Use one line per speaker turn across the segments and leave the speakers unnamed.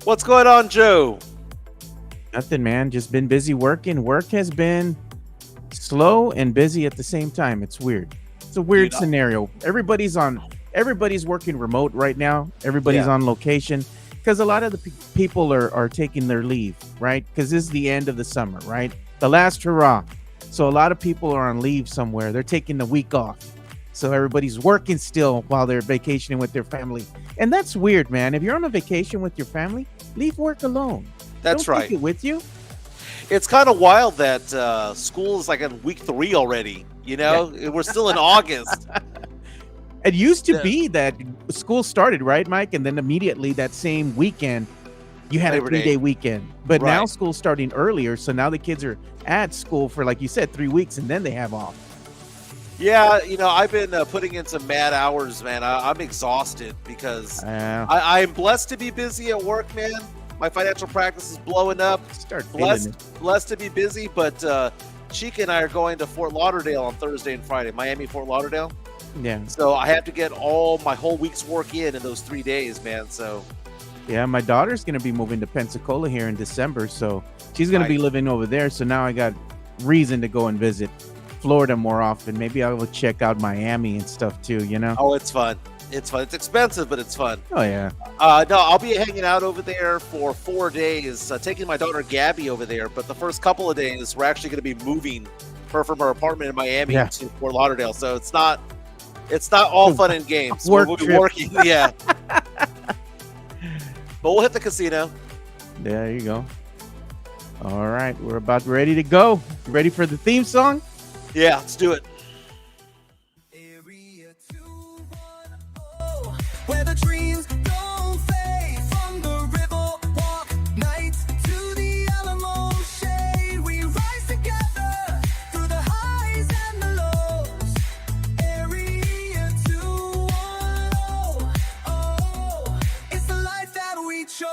What's going on, Joe?
Nothing, man. Just been busy working. Work has been slow and busy at the same time. It's weird. It's a weird
Dude,
scenario. Everybody's working remote right now. Everybody's
yeah,
on location because a lot of the people are taking their leave, right? Because this is the end of the summer, right? The last hurrah. So a lot of people are on leave somewhere. They're taking the week off. So everybody's working still while they're vacationing with their family. And that's weird, man. If you're on a vacation with your family, leave work alone.
that's
Don't take
right.
it with you.
It's kind of wild that school is like in week 3 already.
Yeah.
We're still in August.
It used to
Yeah,
be that school started, right, Mike? And then immediately that same weekend, you had a
Labor Day.
3-day weekend. But now
Right.
school's starting earlier. So now the kids are at school for, like you said, 3 weeks and then they have off.
Yeah, I've been putting in some mad hours, man. I'm exhausted because
Uh,
I'm blessed to be busy at work, man. My financial practice is blowing up.
start feeling it.
Blessed to be busy, but Chica and I are going to Fort Lauderdale on Thursday and Friday, Miami, Fort Lauderdale.
Yeah.
So I have to get all my whole week's work in those 3 days, man. So
Yeah. My daughter's going to be moving to Pensacola here in December. So she's going to be
nice.
living over there. So now I got reason to go and visit Florida more often. Maybe I will check out Miami and stuff too, you know?
Oh, it's fun. It's fun. It's expensive, but it's fun.
Oh, yeah.
No, I'll be hanging out over there for 4 days, taking my daughter Gabby over there. But the first couple of days, we're actually going to be moving her from her apartment in Miami
Yeah.
to Fort Lauderdale. So it's not all fun and games.
Work
We'll be
trip.
working, yeah. But we'll hit the casino.
There you go. All right, we're about ready to go. You ready for the theme song?
Yeah, let's do it.
Area 210, where the dreams don't fade. From the river walk nights to the Alamo shade. We rise together through the highs and the lows. Area 210, oh, it's the life that we chose.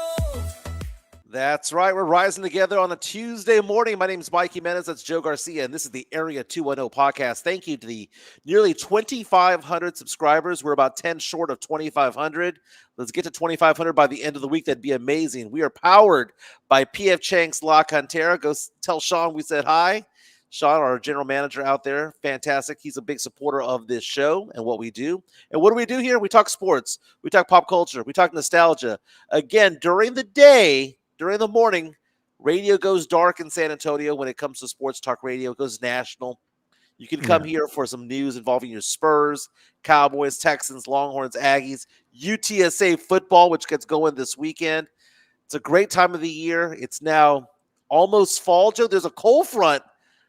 That's right. We're rising together on a Tuesday morning. My name is Mike Jimenez. That's Joe Garcia, and this is the Area 210 podcast. Thank you to the nearly 2,500 subscribers. We're about 10 short of 2,500. Let's get to 2,500 by the end of the week. That'd be amazing. We are powered by PF Chang's La Cantera. Go tell Sean we said hi. Sean, our general manager out there, fantastic. He's a big supporter of this show and what we do. And what do we do here? We talk sports. We talk pop culture. We talk nostalgia. Again, during the day, during the morning, radio goes dark in San Antonio when it comes to sports talk radio. It goes national. You can come
Yeah.
here for some news involving your Spurs, Cowboys, Texans, Longhorns, Aggies, UTSA football, which gets going this weekend. It's a great time of the year. It's now almost fall, Joe. There's a cold front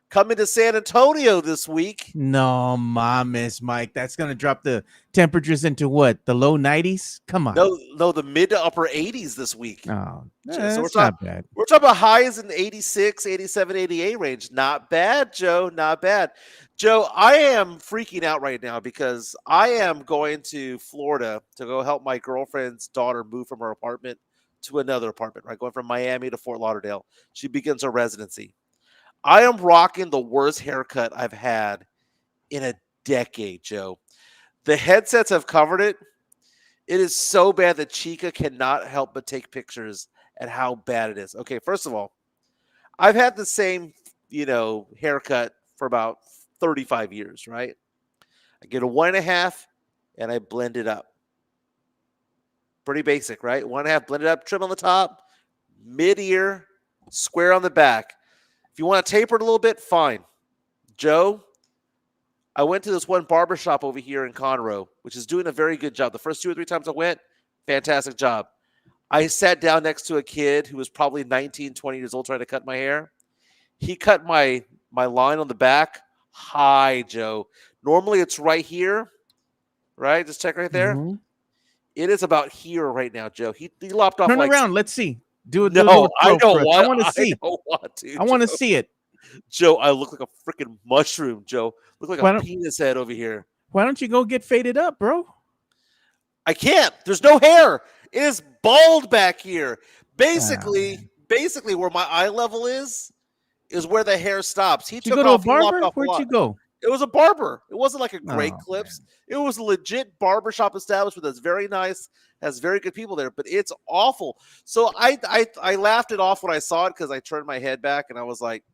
coming to San Antonio this week.
No, mames, Mike. That's going to drop the temperatures into what? The low 90s? Come on.
No, the mid to upper 80s this week.
Oh,
So we're
that's
talking,
not bad.
we're talking about highs in the 86, 87, 88 range. Not bad, Joe. Not bad. Joe, I am freaking out right now because I am going to Florida to go help my girlfriend's daughter move from her apartment to another apartment, right? Going from Miami to Fort Lauderdale. She begins her residency. I am rocking the worst haircut I've had in a decade, Joe. The headsets have covered it. It is so bad that Chica cannot help but take pictures at how bad it is. Okay, first of all, I've had the same, haircut for about 35 years, right? I get a 1.5 and I blend it up. Pretty basic, right? 1.5, blend it up, trim on the top, mid ear, square on the back. If you want to taper it a little bit, fine. Joe, I went to this one barbershop over here in Conroe, which is doing a very good job. The first 2 or 3 times I went, fantastic job. I sat down next to a kid who was probably 19, 20 years old trying to cut my hair. He cut my line on the back high, Joe. Normally it's right here, right? Just check right there.
Mhm.
It is about here right now, Joe. He lopped off
Turn
like
around. Let's see. Do a
no,
little
I
throw
don't
for us.
want.
I want to
I
see.
don't want to.
I want to
Joe.
see it.
Joe, I look like a freaking mushroom, Joe. Look like
Why
a
don't
penis head over here.
Why don't you go get faded up, bro?
I can't. There's no hair. It is bald back here.
Ah, man.
Basically where my eye level is where the hair stops. He
Did you
took
go to a
off. He lopped
barber?
off a
Where'd you
lot.
go?
It was a barber. It wasn't like a great
Oh
clips.
man.
It was a legit barbershop establishment that's very nice, has very good people there, but it's awful. So I laughed it off when I saw it because I turned my head back and I was like,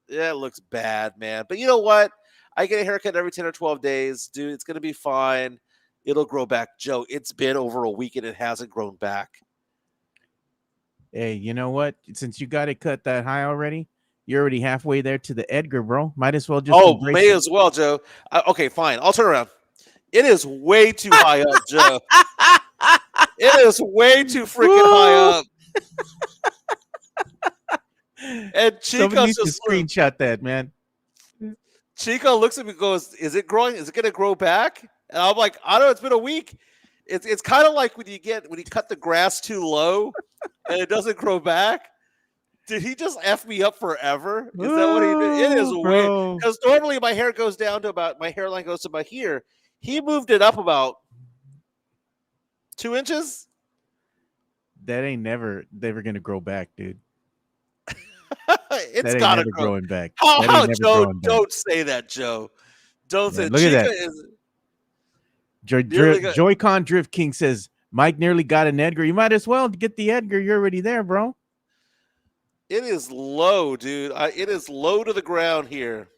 yeah, it looks bad, man. But you know what? I get a haircut every 10 or 12 days, dude. It's gonna be fine. It'll grow back. Joe, it's been over a week and it hasn't grown back.
Hey, you know what? Since you got it cut that high already, you're already halfway there to the Edgar, bro. Might as well just
Oh,
embrace
may
it.
as well, Joe. Okay, fine. I'll turn around. It is way too high up, Joe. It is way too freaking high
Woo!
up. And
Somebody
Chico's
needs to
just
screenshot that, man.
Chico looks at me and goes, "Is it growing? Is it going to grow back?" And I'm like, "I don't know. It's been a week. It's kind of like when you cut the grass too low and it doesn't grow back." Did he just f me up forever? Is that what he did? It is
Oh,
weird
bro.
because normally my hair goes down to about my hairline goes to about here. He moved it up about 2 inches.
That ain't never gonna grow back, dude.
It's
That ain't
got to
never
grow.
growing back.
How?
That ain't
How?
never
Joe?
growing back.
Don't say that, Joe. Don't say
Man,
it.
look at
Chica
that.
is nearly got.
Joy-Con Drift King says Mike nearly got an Edgar. You might as well get the Edgar. You're already there, bro.
It is low, dude. It is low to the ground here.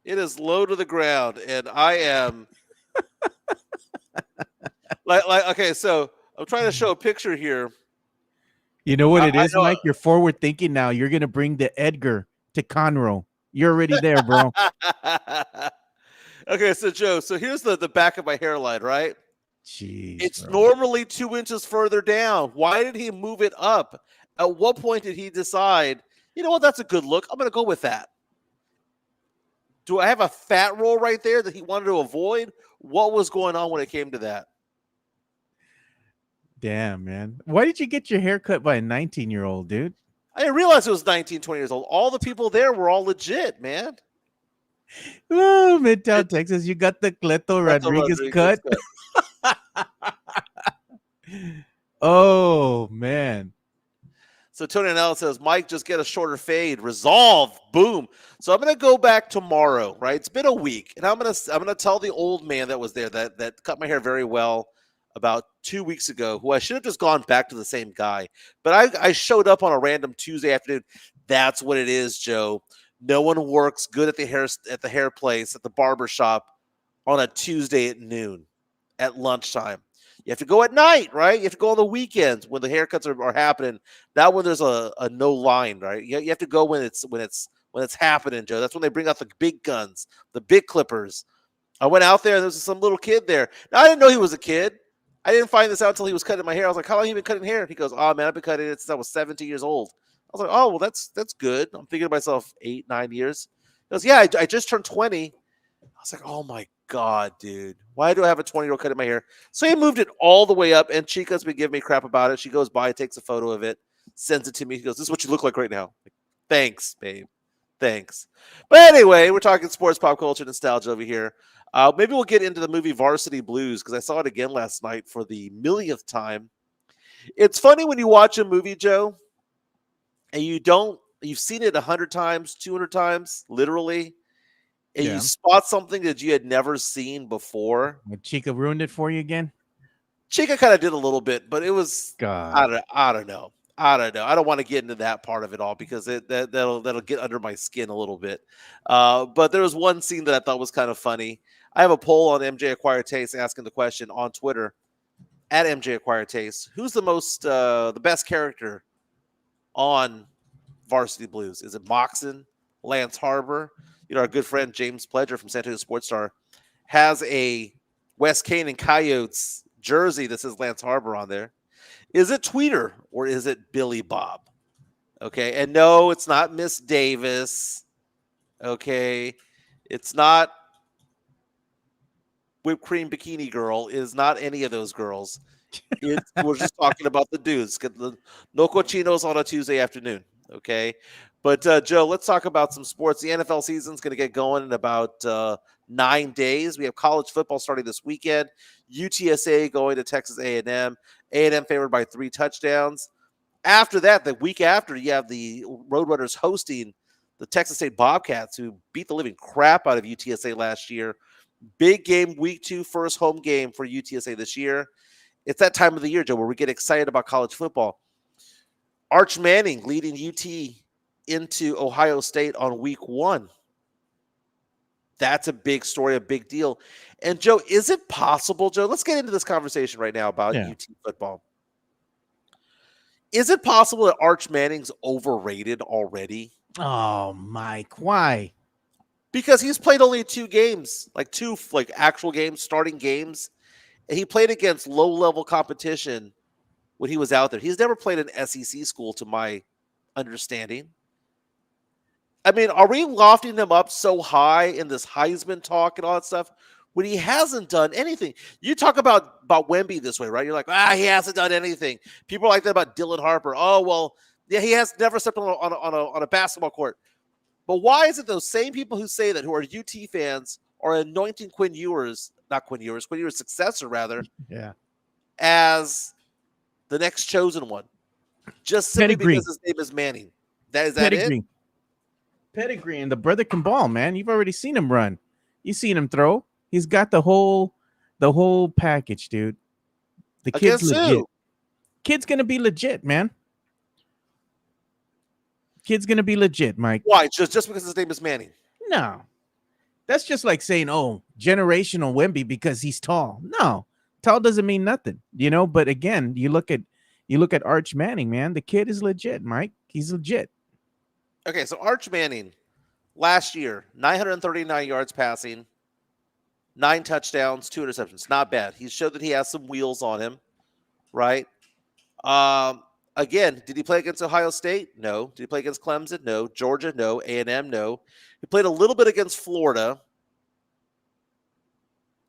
It is low to the ground, and I am like okay. So I'm trying to show a picture here.
You know what it
I
is, Mike? You're forward thinking now. You're gonna bring the Edgar to Conroe. You're already there, bro.
know. Okay, so Joe. So here's the back of my hairline, right?
Jeez,
It's
bro.
normally 2 inches further down. Why did he move it up? At what point did he decide? You know what? That's a good look. I'm going to go with that. Do I have a fat roll right there that he wanted to avoid? What was going on when it came to that?
Damn, man. Why did you get your hair cut by a 19-year-old, dude?
I didn't realize it was 19, 20 years old. All the people there were all legit, man.
Oh, Midtown, Texas. You got the Cleto
Beto
Rodriguez
Rodriguez
cut. Oh, man.
So Tony Allen says, Mike, just get a shorter fade. Resolve. Boom. So I'm gonna go back tomorrow, right? It's been a week. And I'm gonna tell the old man that was there that cut my hair very well about 2 weeks ago, who I should have just gone back to the same guy. But I showed up on a random Tuesday afternoon. That's what it is, Joe. No one works good at the hair place, at the barber shop on a Tuesday at noon, at lunchtime. You have to go at night, right? You have to go on the weekends when the haircuts are happening. Not when there's a no line, right? You have to go when it's happening, Joe. That's when they bring out the big guns, the big clippers. I went out there and there was some little kid there. Now I didn't know he was a kid. I didn't find this out until he was cutting my hair. I was like, "How long have you been cutting hair?" He goes, "Oh man, I've been cutting it since I was 17 years old." I was like, "Oh well, that's good." I'm thinking to myself, 8, 9 years. He goes, "Yeah, I just turned 20." I was like, "Oh my god, dude! Why do I have a 20-year-old cutting my hair?" So he moved it all the way up, and Chica's been giving me crap about it. She goes by, takes a photo of it, sends it to me. He goes, "This is what you look like right now." Like, thanks, babe. Thanks. But anyway, we're talking sports, pop culture, nostalgia over here. Maybe we'll get into the movie Varsity Blues because I saw it again last night for the millionth time. It's funny when you watch a movie, Joe, and you've seen it 100 times, 200 times, literally, and you
Yeah.
spot something that you had never seen before.
Chica ruined it for you again?
Chica kind of did a little bit, but it was I
God.
don't I don't know. I don't know. I don't want to get into that part of it all because that'll get under my skin a little bit. But there was one scene that I thought was kind of funny. I have a poll on MJ Acquire Taste asking the question on Twitter at MJ Acquire Taste: who's the best character on Varsity Blues? Is it Moxon, Lance Harbor? You know, our good friend James Pledger from San Antonio Sports Star has a West Canaan Coyotes jersey that says Lance Harbor on there. Is it Tweeter or is it Billy Bob? Okay. And no, it's not Miss Davis. Okay. It's not Whipped Cream Bikini Girl. It is not any of those girls. We're just talking about the dudes. Get the no cochinos on a Tuesday afternoon. Okay. But Joe, let's talk about some sports. The NFL season is going to get going in about 9 days. We have college football starting this weekend. UTSA going to Texas A&M. A&M favored by 3 touchdowns. After that, the week after, you have the Roadrunners hosting the Texas State Bobcats, who beat the living crap out of UTSA last year. Big game, week 2, first home game for UTSA this year. It's that time of the year, Joe, where we get excited about college football. Arch Manning leading UT into Ohio State on week 1. That's a big story, a big deal. And Joe, is it possible, Joe? Let's get into this conversation right now about UT football. Is it possible that Arch Manning's overrated already?
Oh, Mike, why?
Because he's played only 2 games, like 2 actual games, starting games. And he played against low-level competition when he was out there. He's never played an SEC school, to my understanding. I mean, are we lofting him up so high in this Heisman talk and all that stuff when he hasn't done anything? You talk about Wemby this way, right? You're like, he hasn't done anything. People are like that about Dylan Harper. Oh, well, yeah, he has never stepped on a basketball court. But why is it those same people who say that, who are UT fans, are anointing Quinn Ewers' successor, rather, as the next chosen one? Just simply because his name is Manning. Is that it?
Pedigree, and the brother can ball, man. You've already seen him run. You've seen him throw. He's got the whole package, dude. The kid's legit. Kid's gonna be legit, man. Kid's gonna be legit, Mike.
Why? Just because his name is Manning?
No. That's just like saying, oh, generational Wemby because he's tall. No, tall doesn't mean nothing, But again, you look at Arch Manning, man. The kid is legit, Mike. He's legit.
Okay, so Arch Manning, last year, 939 yards passing, 9 touchdowns, 2 interceptions. Not bad. He showed that he has some wheels on him, right? Again, did he play against Ohio State? No. Did he play against Clemson? No. Georgia? No. A&M? No. He played a little bit against Florida.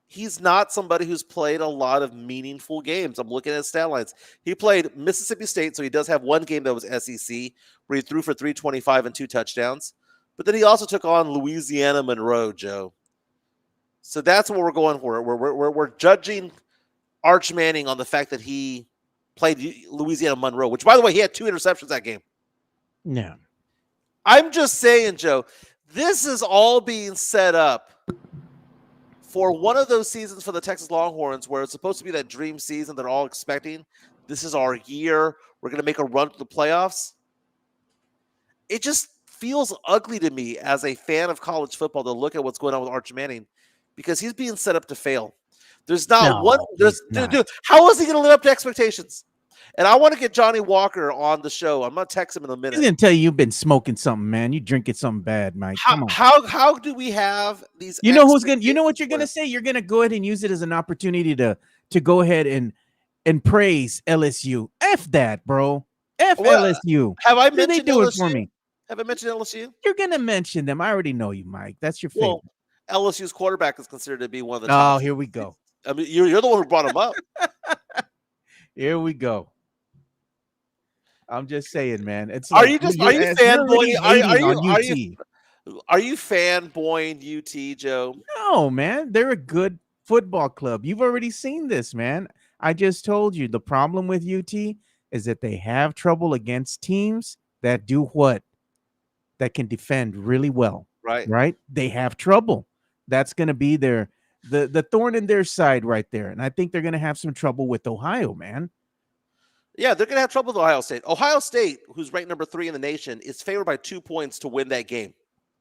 He's not somebody who's played a lot of meaningful games. I'm looking at stat lines. He played Mississippi State, so he does have one game that was SEC, where he threw for 325 and 2 touchdowns. But then he also took on Louisiana Monroe, Joe. So that's what we're going for. We're judging Arch Manning on the fact that he played Louisiana Monroe, which, by the way, he had 2 interceptions that game.
No.
I'm just saying, Joe, this is all being set up for one of those seasons for the Texas Longhorns where it's supposed to be that dream season they're all expecting. This is our year. We're going to make a run to the playoffs. It just feels ugly to me as a fan of college football to look at what's going on with Arch Manning because he's being set up to fail. There's not one. Dude, how is he going to live up to expectations? And I want to get Johnny Walker on the show. I'm going to text him in a minute.
He's going to tell you you've been smoking something, man. You drinking something bad, Mike. Come on.
How do we have these?
You know who's going to? You know what you're going to say? You're going to go ahead and use it as an opportunity to go ahead and praise LSU. F that, bro. LSU.
Have I
mentioned? They do
LSU?
It for me.
Have I mentioned LSU?
You're going to mention them. I already know you, Mike. That's your favorite.
Well, LSU's quarterback is considered to be one of the top.
Oh, here we go.
I mean, you're the one who brought him up.
Here we go. I'm just saying, man. It's
are
like,
you fanboying? Are you fanboying UT, Joe?
No, man. They're a good football club. You've already seen this, man. I just told you the problem with UT is that they have trouble against teams that do what? That can defend really well. Right? They have trouble. That's going to be the thorn in their side right there. And I think they're going to have some trouble with Ohio, man.
Yeah, they're going to have trouble with Ohio State. Ohio State, who's ranked number 3 in the nation, is favored by 2 points to win that game.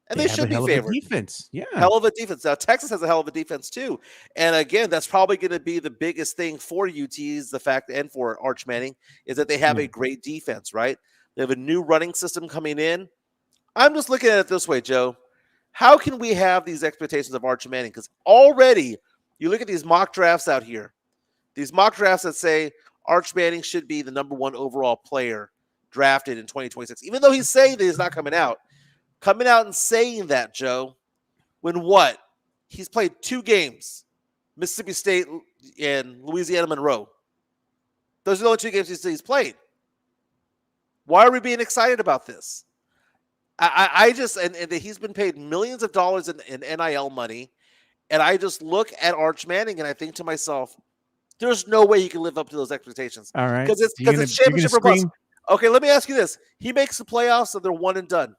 And they should be favored.
Defense. Yeah.
Hell of a defense. Now, Texas has a hell of a defense, too. And again, that's probably going to be the biggest thing for UT's, the fact, and for Arch Manning, is that they have a great defense, right? They have a new running system coming in. I'm just looking at it this way, Joe. How can we have these expectations of Arch Manning? Because already, you look at these mock drafts out here, these mock drafts that say Arch Manning should be the number 1 overall player drafted in 2026, even though he's saying that he's not coming out and saying that, Joe, when what? He's played 2 games, Mississippi State and Louisiana Monroe. Those are the only 2 games he's played. Why are we being excited about this? I just, and he's been paid millions of dollars in NIL money, and I just look at Arch Manning and I think to myself, there's no way he can live up to those expectations.
All right.
Because it's championship or bust. Okay, let me ask you this. He makes the playoffs and they're 1 and done.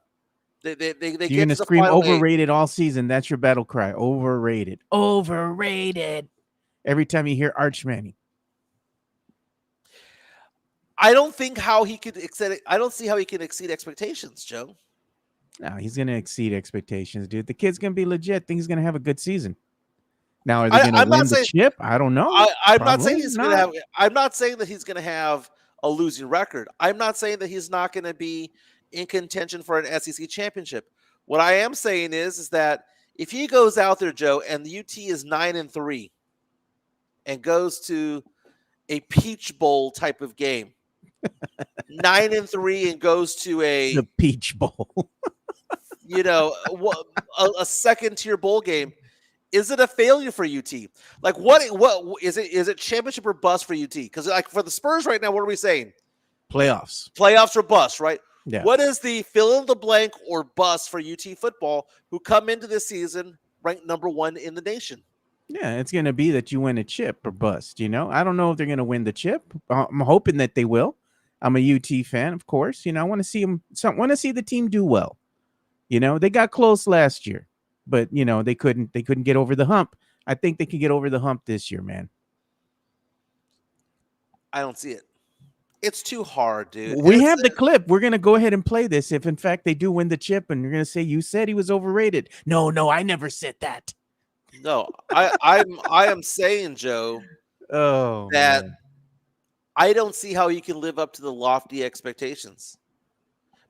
They
You're
get
gonna
to the
scream
final eight.
overrated all season. That's your battle cry. Overrated. Overrated. Every time you hear Arch Manning.
I don't think how he could exceed. I don't see how he can exceed expectations, Joe.
No, he's gonna exceed expectations, dude. The kid's gonna be legit. Think he's gonna have a good season. Now, are they gonna
I'm not
win the
saying
chip? I don't know.
I'm not saying
Probably
he's going to
not.
have. I'm not saying that he's going to have a losing record. I'm not saying that he's not going to be in contention for an SEC championship. What I am saying is that if he goes out there, Joe, and the UT is 9-3 and goes to a Peach Bowl type of game, 9-3 and goes to
The Peach Bowl.
a second tier bowl game. Is it a failure for UT? Like what is it? Is it championship or bust for UT? Because like for the Spurs right now, what are we saying?
Playoffs.
Playoffs or bust, right?
Yeah.
What is the fill in the blank or bust for UT football, who come into this season ranked number 1 in the nation?
Yeah, it's gonna be that you win a chip or bust. I don't know if they're gonna win the chip. I'm hoping that they will. I'm a UT fan, of course. I want to see them. Want to see the team do well. They got close last year, but they couldn't get over the hump. I think they can get over the hump this year, man.
I don't see it. It's too hard, dude.
We have the clip. We're gonna go ahead and play this if in fact they do win the chip, and you're gonna say you said he was overrated. No, I never said that.
No, I am saying, Joe,
Oh,
that
man.
I don't see how he can live up to the lofty expectations.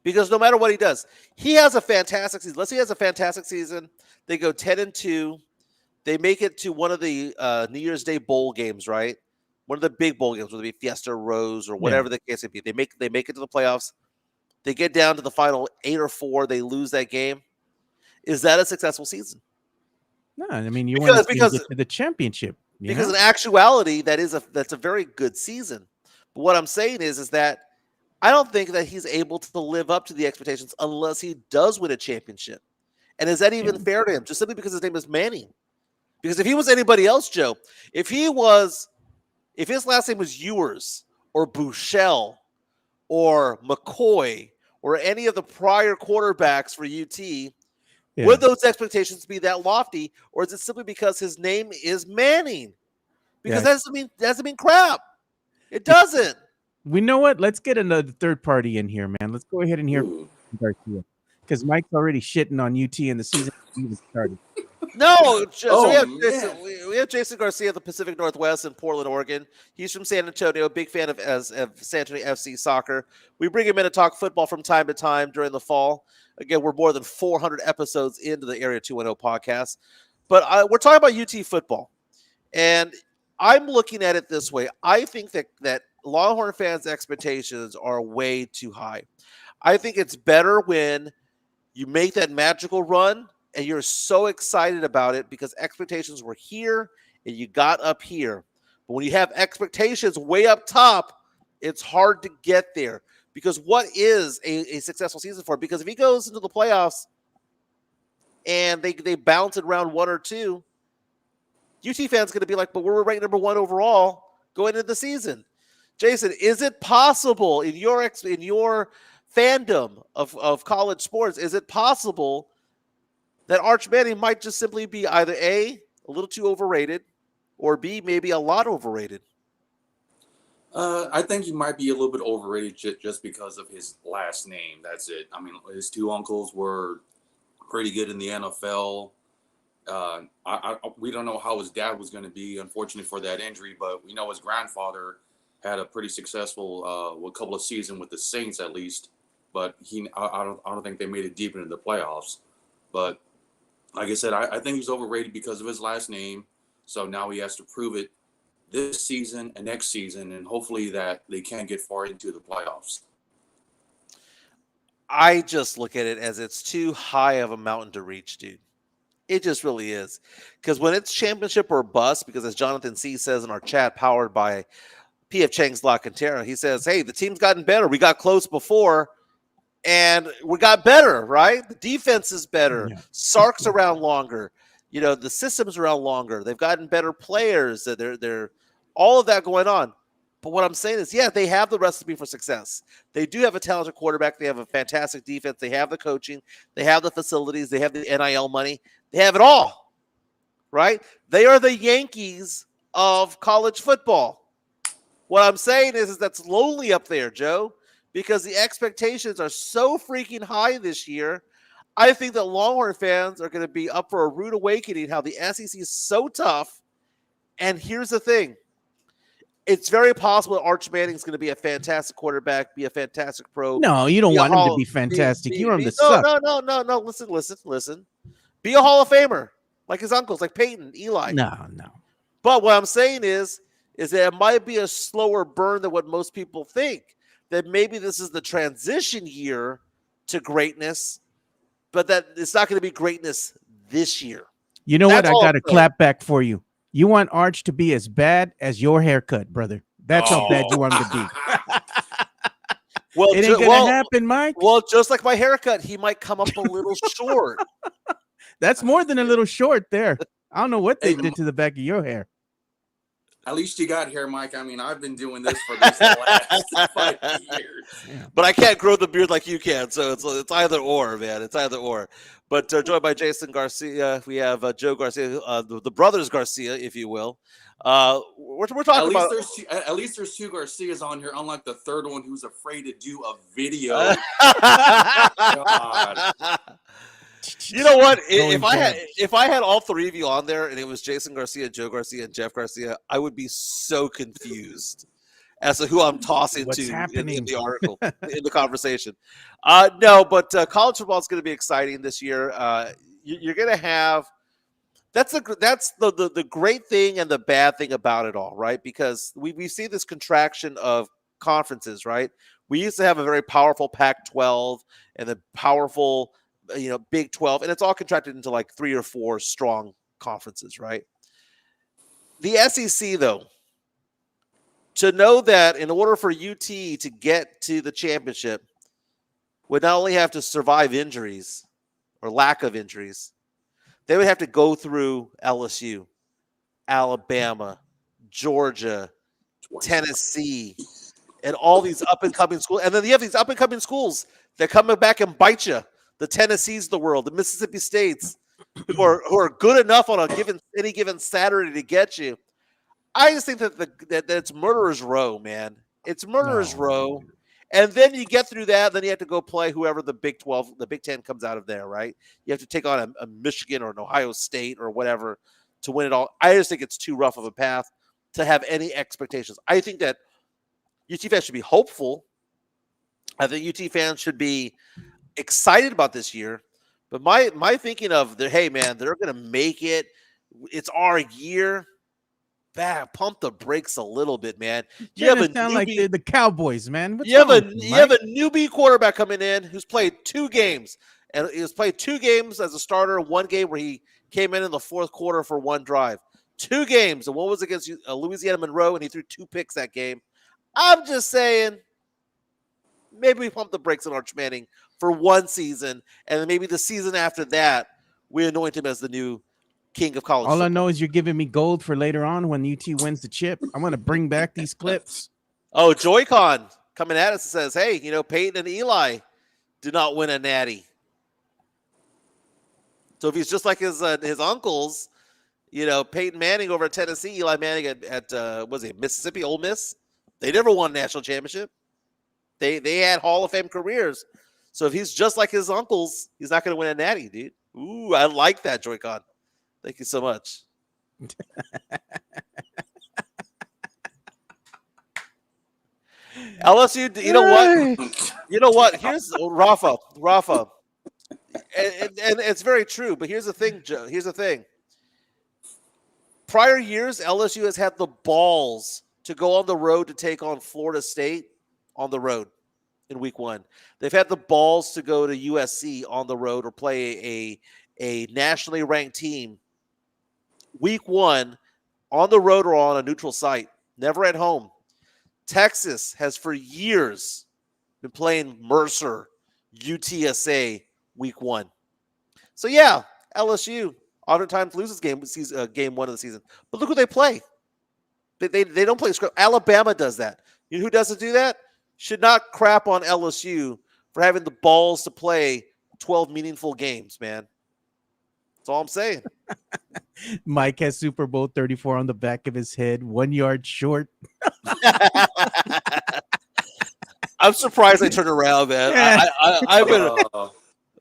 Because no matter what he does, he has a fantastic season. Let's say he has a fantastic season. They go 10-2. They make it to one of the New Year's Day bowl games, right? One of the big bowl games, whether it be Fiesta Rose or whatever the case may be. They make it to the playoffs. They get down to the final 8 or 4. They lose that game. Is that a successful season?
No, I mean you want to get to the championship.
Because in actuality, that's a very good season. But what I'm saying is that I don't think that he's able to live up to the expectations unless he does win a championship. And is that even fair to him? Just simply because his name is Manning. Because if he was anybody else, Joe, if his last name was Ewers or Bouchel or McCoy or any of the prior quarterbacks for UT, would those expectations be that lofty? Or is it simply because his name is Manning? Because that doesn't mean crap. It doesn't.
We know what? Let's get another third party in here, man. Let's go ahead and hear Garcia, because Mike's already shitting on UT and the season even started.
No, so we have Jason Garcia of the Pacific Northwest in Portland, Oregon. He's from San Antonio, big fan of San Antonio FC soccer. We bring him in to talk football from time to time during the fall. Again, we're more than 400 episodes into the Area 210 podcast. But we're talking about UT football. And I'm looking at it this way. I think that Longhorn fans' expectations are way too high. I think it's better when you make that magical run and you're so excited about it because expectations were here and you got up here. But when you have expectations way up top, it's hard to get there. Because what is a successful season for? Because if he goes into the playoffs and they bounce it round 1 or 2, UT fans going to be like, but we're ranked number 1 overall going into the season. Jason, is it possible in your fandom of college sports, is it possible that Arch Manning might just simply be either A, a little too overrated, or B, maybe a lot overrated?
I think he might be a little bit overrated just because of his last name. That's it. I mean, his 2 uncles were pretty good in the NFL. We don't know how his dad was going to be, unfortunately, for that injury, but we know his grandfather had a pretty successful couple of seasons with the Saints, at least. But I don't think they made it deep into the playoffs. But like I said, I think he's overrated because of his last name. So now he has to prove it this season and next season, and hopefully that they can get far into the playoffs.
I just look at it as it's too high of a mountain to reach, dude. It just really is. Because when it's championship or bust, because as Jonathan C. says in our chat, powered by P.F. Chang's La Cantera, he says, hey, the team's gotten better. We got close before, and we got better, right? The defense is better.
Yeah.
Sark's around longer. The system's around longer. They've gotten better players. They're all of that going on. But what I'm saying is, yeah, they have the recipe for success. They do have a talented quarterback. They have a fantastic defense. They have the coaching. They have the facilities. They have the NIL money. They have it all, right? They are the Yankees of college football. What I'm saying is that's lonely up there, Joe, because the expectations are so freaking high this year. I think that Longhorn fans are going to be up for a rude awakening how the SEC is so tough. And here's the thing. It's very possible that Arch Manning is going to be a fantastic quarterback, be a fantastic pro.
No, you don't
be a
want him to
Hall,
be fantastic. You want him to
no,
suck.
no. Listen. Be a Hall of Famer like his uncles, like Peyton, Eli.
No.
But what I'm saying is that it might be a slower burn than what most people think. That maybe this is the transition year to greatness, but that it's not going to be greatness this year.
You know
That's
what? I
all
got
I'm
a
saying.
clap back for you. You want Arch to be as bad as your haircut, brother. That's how bad you want him to be.
Well,
It ain't gonna happen, Mike.
Well, just like my haircut, he might come up a little short.
That's more than a little short there. I don't know what they did to the back of your hair.
At least you got hair, Mike. I mean, I've been doing this for the last 5 years.
Yeah.
But I can't grow the beard like you can, so it's either or, man. It's either or. But joined by Jason Garcia, we have Joe Garcia, the brothers Garcia, if you will. We're talking about.
At least there's 2 Garcias on here, unlike the third one who's afraid to do a video. God.
You know what? If I had all 3 of you on there and it was Jason Garcia, Joe Garcia, and Jeff Garcia, I would be so confused as to who I'm tossing
What's
to
happening?
in the article, in the conversation. No, but college football is going to be exciting this year. You're going to have that's the great thing and the bad thing about it all, right? Because we see this contraction of conferences, right? We used to have a very powerful Pac-12 and the powerful Big 12, and it's all contracted into like 3 or 4 strong conferences, right? The SEC, though, to know that in order for UT to get to the championship, would not only have to survive injuries or lack of injuries, they would have to go through LSU, Alabama, Georgia, Tennessee, and all these up-and-coming schools. And then you have these up-and-coming schools that come back and bite you. The Tennessees of the world, the Mississippi States, who are good enough on any given Saturday to get you. I just think that it's murderer's row, man. It's murderer's row. And then you get through that, then you have to go play whoever the Big 12, the Big 10 comes out of there, right? You have to take on a Michigan or an Ohio State or whatever to win it all. I just think it's too rough of a path to have any expectations. I think that UT fans should be hopeful. I think UT fans should be excited about this year. But my thinking of, hey, man, they're going to make it. It's our year. Pump the brakes a little bit, man. You have a
sound
newbie,
like the Cowboys, man.
you have a newbie quarterback coming in who's played 2 games, and he has played 2 games as a starter. 1 game where he came in the 4th quarter for 1 drive. 2 games, and one was against Louisiana Monroe, and he threw 2 picks that game. I'm just saying, maybe we pump the brakes on Arch Manning for 1 season, and then maybe the season after that, we anoint him as the new king of college.
All
football.
I know is you're giving me gold for later on when UT wins the chip. I'm going to bring back these clips.
Oh, Joy-Con coming at us and says, hey, Peyton and Eli did not win a natty. So if he's just like his uncles, Peyton Manning over at Tennessee, Eli Manning at was it Mississippi, Ole Miss? They never won a national championship. They had Hall of Fame careers. So if he's just like his uncles, he's not going to win a natty, dude. Ooh, I like that, Joy-Con. Thank you so much. LSU, you know what? You know what? Here's Rafa. And it's very true, but here's the thing, Joe. Here's the thing. Prior years, LSU has had the balls to go on the road to take on Florida State on the road in week 1. They've had the balls to go to USC on the road or play a nationally ranked team week 1 on the road or on a neutral site, never at home. Texas has for years been playing Mercer, UTSA week 1. So yeah, LSU oftentimes loses game 1 of the season. But look who they play. They don't play script. Alabama does that. You know who doesn't do that? Should not crap on LSU for having the balls to play 12 meaningful games, man. That's all I'm saying.
Mike has Super Bowl 34 on the back of his head, 1 yard short.
I'm surprised I turned around, man. I've been.
Uh,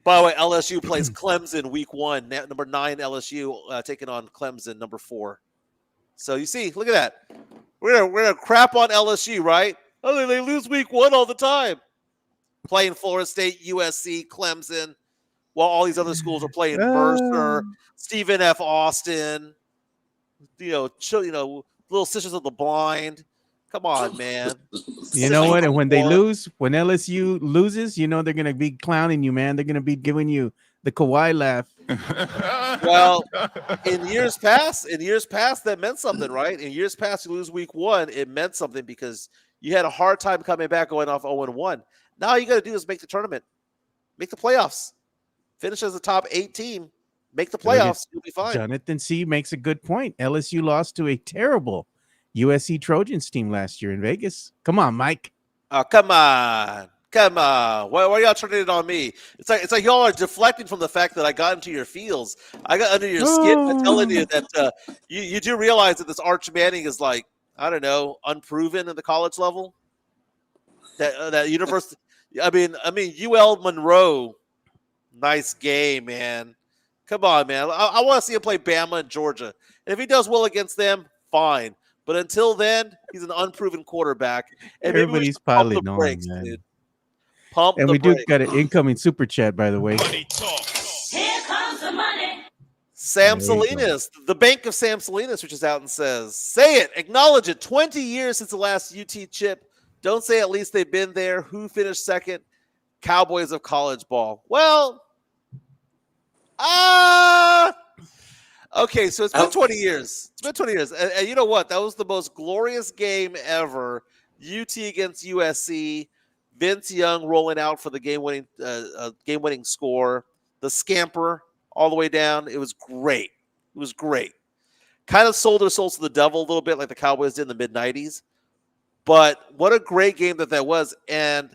By the way, LSU plays Clemson week 1. Number 9 LSU taking on Clemson, number 4. So you see, look at that. We're gonna crap on LSU, right? Oh, they lose week 1 all the time. Playing Florida State, USC, Clemson, while all these other schools are playing Mercer, Stephen F. Austin, Little Sisters of the Blind. Come on, man.
You know what? And when they lose, when LSU loses, you know they're gonna be clowning you, man. They're gonna be giving you the Kawhi laugh.
Well, in years past, that meant something, right? In years past, you lose week 1, it meant something because you had a hard time coming back going off 0-1. Now all you got to do is make the tournament, make the playoffs, finish as a top 8 team, make the playoffs. You'll be fine.
Jonathan C. makes a good point. LSU lost to a terrible USC Trojans team last year in Vegas. Come on, Mike.
Oh, come on. Why are y'all turning it on me? It's like y'all are deflecting from the fact that I got into your feels. I got under your skin. I'm telling you that you do realize that this Arch Manning is like, I don't know, unproven in the college level. That university. I mean, UL Monroe. Nice game, man. Come on, man. I want to see him play Bama and Georgia. And if he does well against them, fine. But until then, he's an unproven quarterback. And
everybody's piling on, man.
Dude. Pump
and
the
we
brakes.
do got an incoming super chat, by the way.
Here comes the money.
Sam Salinas, the Bank of Sam Salinas, reaches out and says, say it, acknowledge it. 20 years since the last UT chip. Don't say at least they've been there. Who finished second? Cowboys of college ball. Well, okay, so it's been 20 years. It's been 20 years. And you know what? That was the most glorious game ever. UT against USC. Vince Young rolling out for the game-winning score. The scamper all the way down. It was great. Kind of sold their souls to the devil a little bit like the Cowboys did in the mid-90s. But what a great game that was. And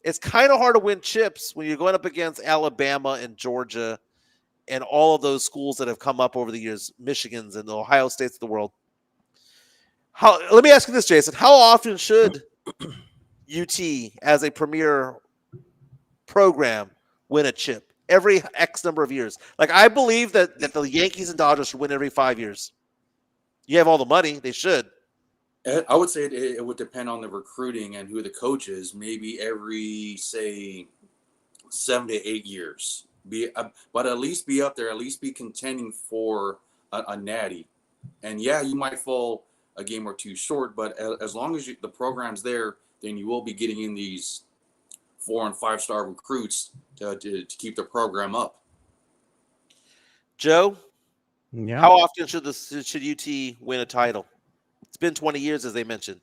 it's kind of hard to win chips when you're going up against Alabama and Georgia and all of those schools that have come up over the years, Michigans and the Ohio States of the world. Let me ask you this, Jason. How often should UT as a premier program win a chip? Every X number of years. Like, I believe that the Yankees and Dodgers should win every 5 years. You have all the money. They should.
I would say it would depend on the recruiting and who the coach is. Maybe every, say, 7 to 8 years. But at least be up there. At least be contending for a natty. And, yeah, you might fall a game or two short. But as long as the program's there, then you will be getting in these 4- and 5-star recruits to keep the program up.
Joe,
Yeah.
how often should UT win a title? It's been 20 years, as they mentioned.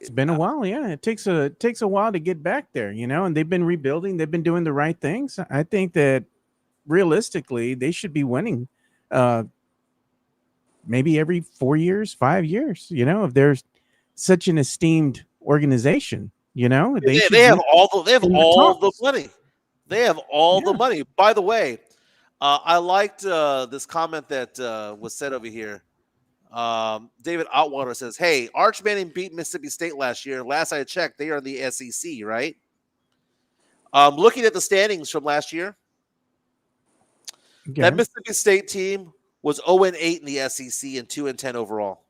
It's been a while, yeah. It takes a while to get back there, and they've been rebuilding. They've been doing the right things. I think that realistically, they should be winning maybe every 4 years, 5 years, if they're such an esteemed organization, they
have all the money. They have all the money. By the way, I liked this comment that was said over here. David Otwater says, hey, Arch Manning beat Mississippi State last year. Last I checked, they are in the SEC, right? Looking at the standings from last year, that Mississippi State team was 0-8 in the SEC and 2-10 overall.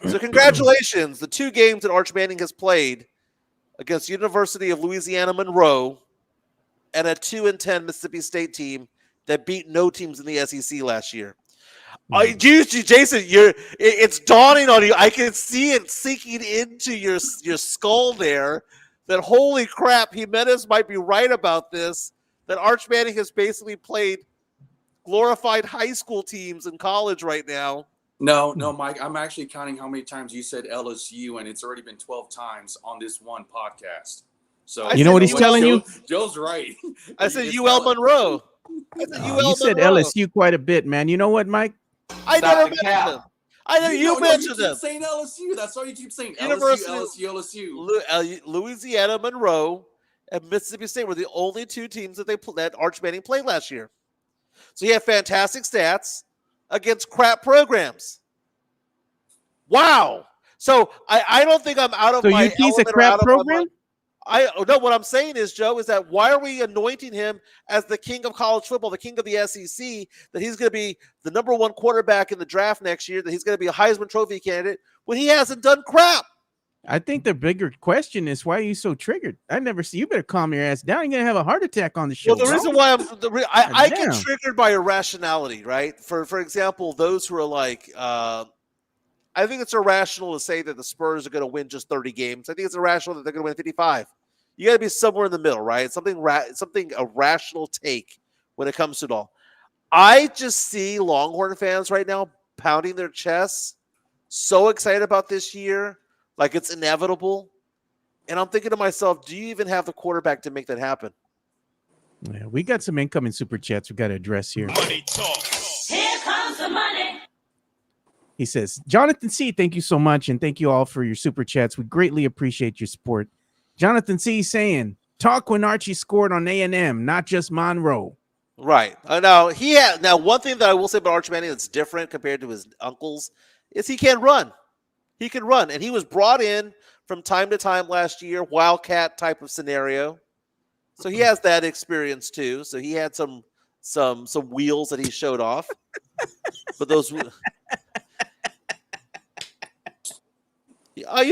So congratulations. The 2 games that Arch Manning has played against University of Louisiana Monroe and a 2-10 Mississippi State team that beat no teams in the SEC last year. Jason, it's dawning on you. I can see it sinking into your skull there that, holy crap, Jimenez might be right about this, that Arch Manning has basically played glorified high school teams in college right now.
No, Mike, I'm actually counting how many times you said LSU, and it's already been 12 times on this one podcast. So
you know what he's telling you?
Joe's right.
I said UL Monroe.
You said LSU quite a bit, man. You know what, Mike?
I never mentioned them. I know you
you
mentioned
keep
them.
saying LSU. That's why you keep saying
University
LSU.
Louisiana Monroe and Mississippi State were the only two teams that Arch Manning played last year. So he had fantastic stats against crap programs. Wow. So I don't think I'm out of
So
my
UT's a
element or
crap
out of my
program?
I no. What I'm saying is, Joe, is that why are we anointing him as the king of college football, the king of the SEC? That he's going to be the number one quarterback in the draft next year. That he's going to be a Heisman Trophy candidate when he hasn't done crap.
I think the bigger question is why are you so triggered? I never see you. Better calm your ass down. You're gonna have a heart attack on the show.
Well, the reason why I get
damn.
triggered by irrationality, right? For example, those who are like, I think it's irrational to say that the Spurs are going to win just 30 games. I think it's irrational that they're going to win 55. You got to be somewhere in the middle, right? Something a rational take when it comes to it all. I just see Longhorn fans right now pounding their chests, so excited about this year, like it's inevitable. And I'm thinking to myself, do you even have the quarterback to make that happen?
Yeah, we got some incoming super chats we got to address here.
Money talk. Here comes the money.
He says, Jonathan C., thank you so much, and thank you all for your super chats. We greatly appreciate your support. Jonathan C. saying, talk when Archie scored on A&M, not just Monroe.
Right. Now one thing that I will say about Arch Manning that's different compared to his uncles is he can run. He can run, and he was brought in from time to time last year, Wildcat type of scenario. So he has that experience too. So he had some wheels that he showed off. But those, you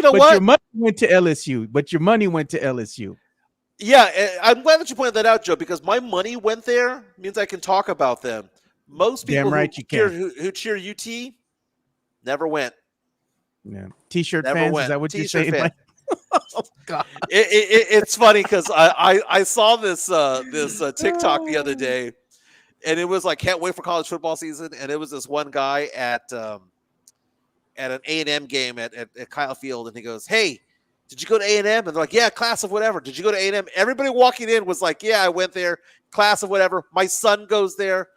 know
but
what?
Your money went to LSU. But your money went to LSU.
Yeah, I'm glad that you pointed that out, Joe, because my money went there means I can talk about them. Most people who cheer UT never went.
Yeah. T-shirt
Never
fans,
went.
is that what
T-shirt
you're saying?
Oh God! It's funny because I saw this TikTok the other day, and it was like can't wait for college football season, and it was this one guy at an A&M game at Kyle Field, and he goes, "Hey, did you go to A&M?" And they're like, "Yeah, class of whatever." Did you go to A&M? Everybody walking in was like, "Yeah, I went there, class of whatever." My son goes there.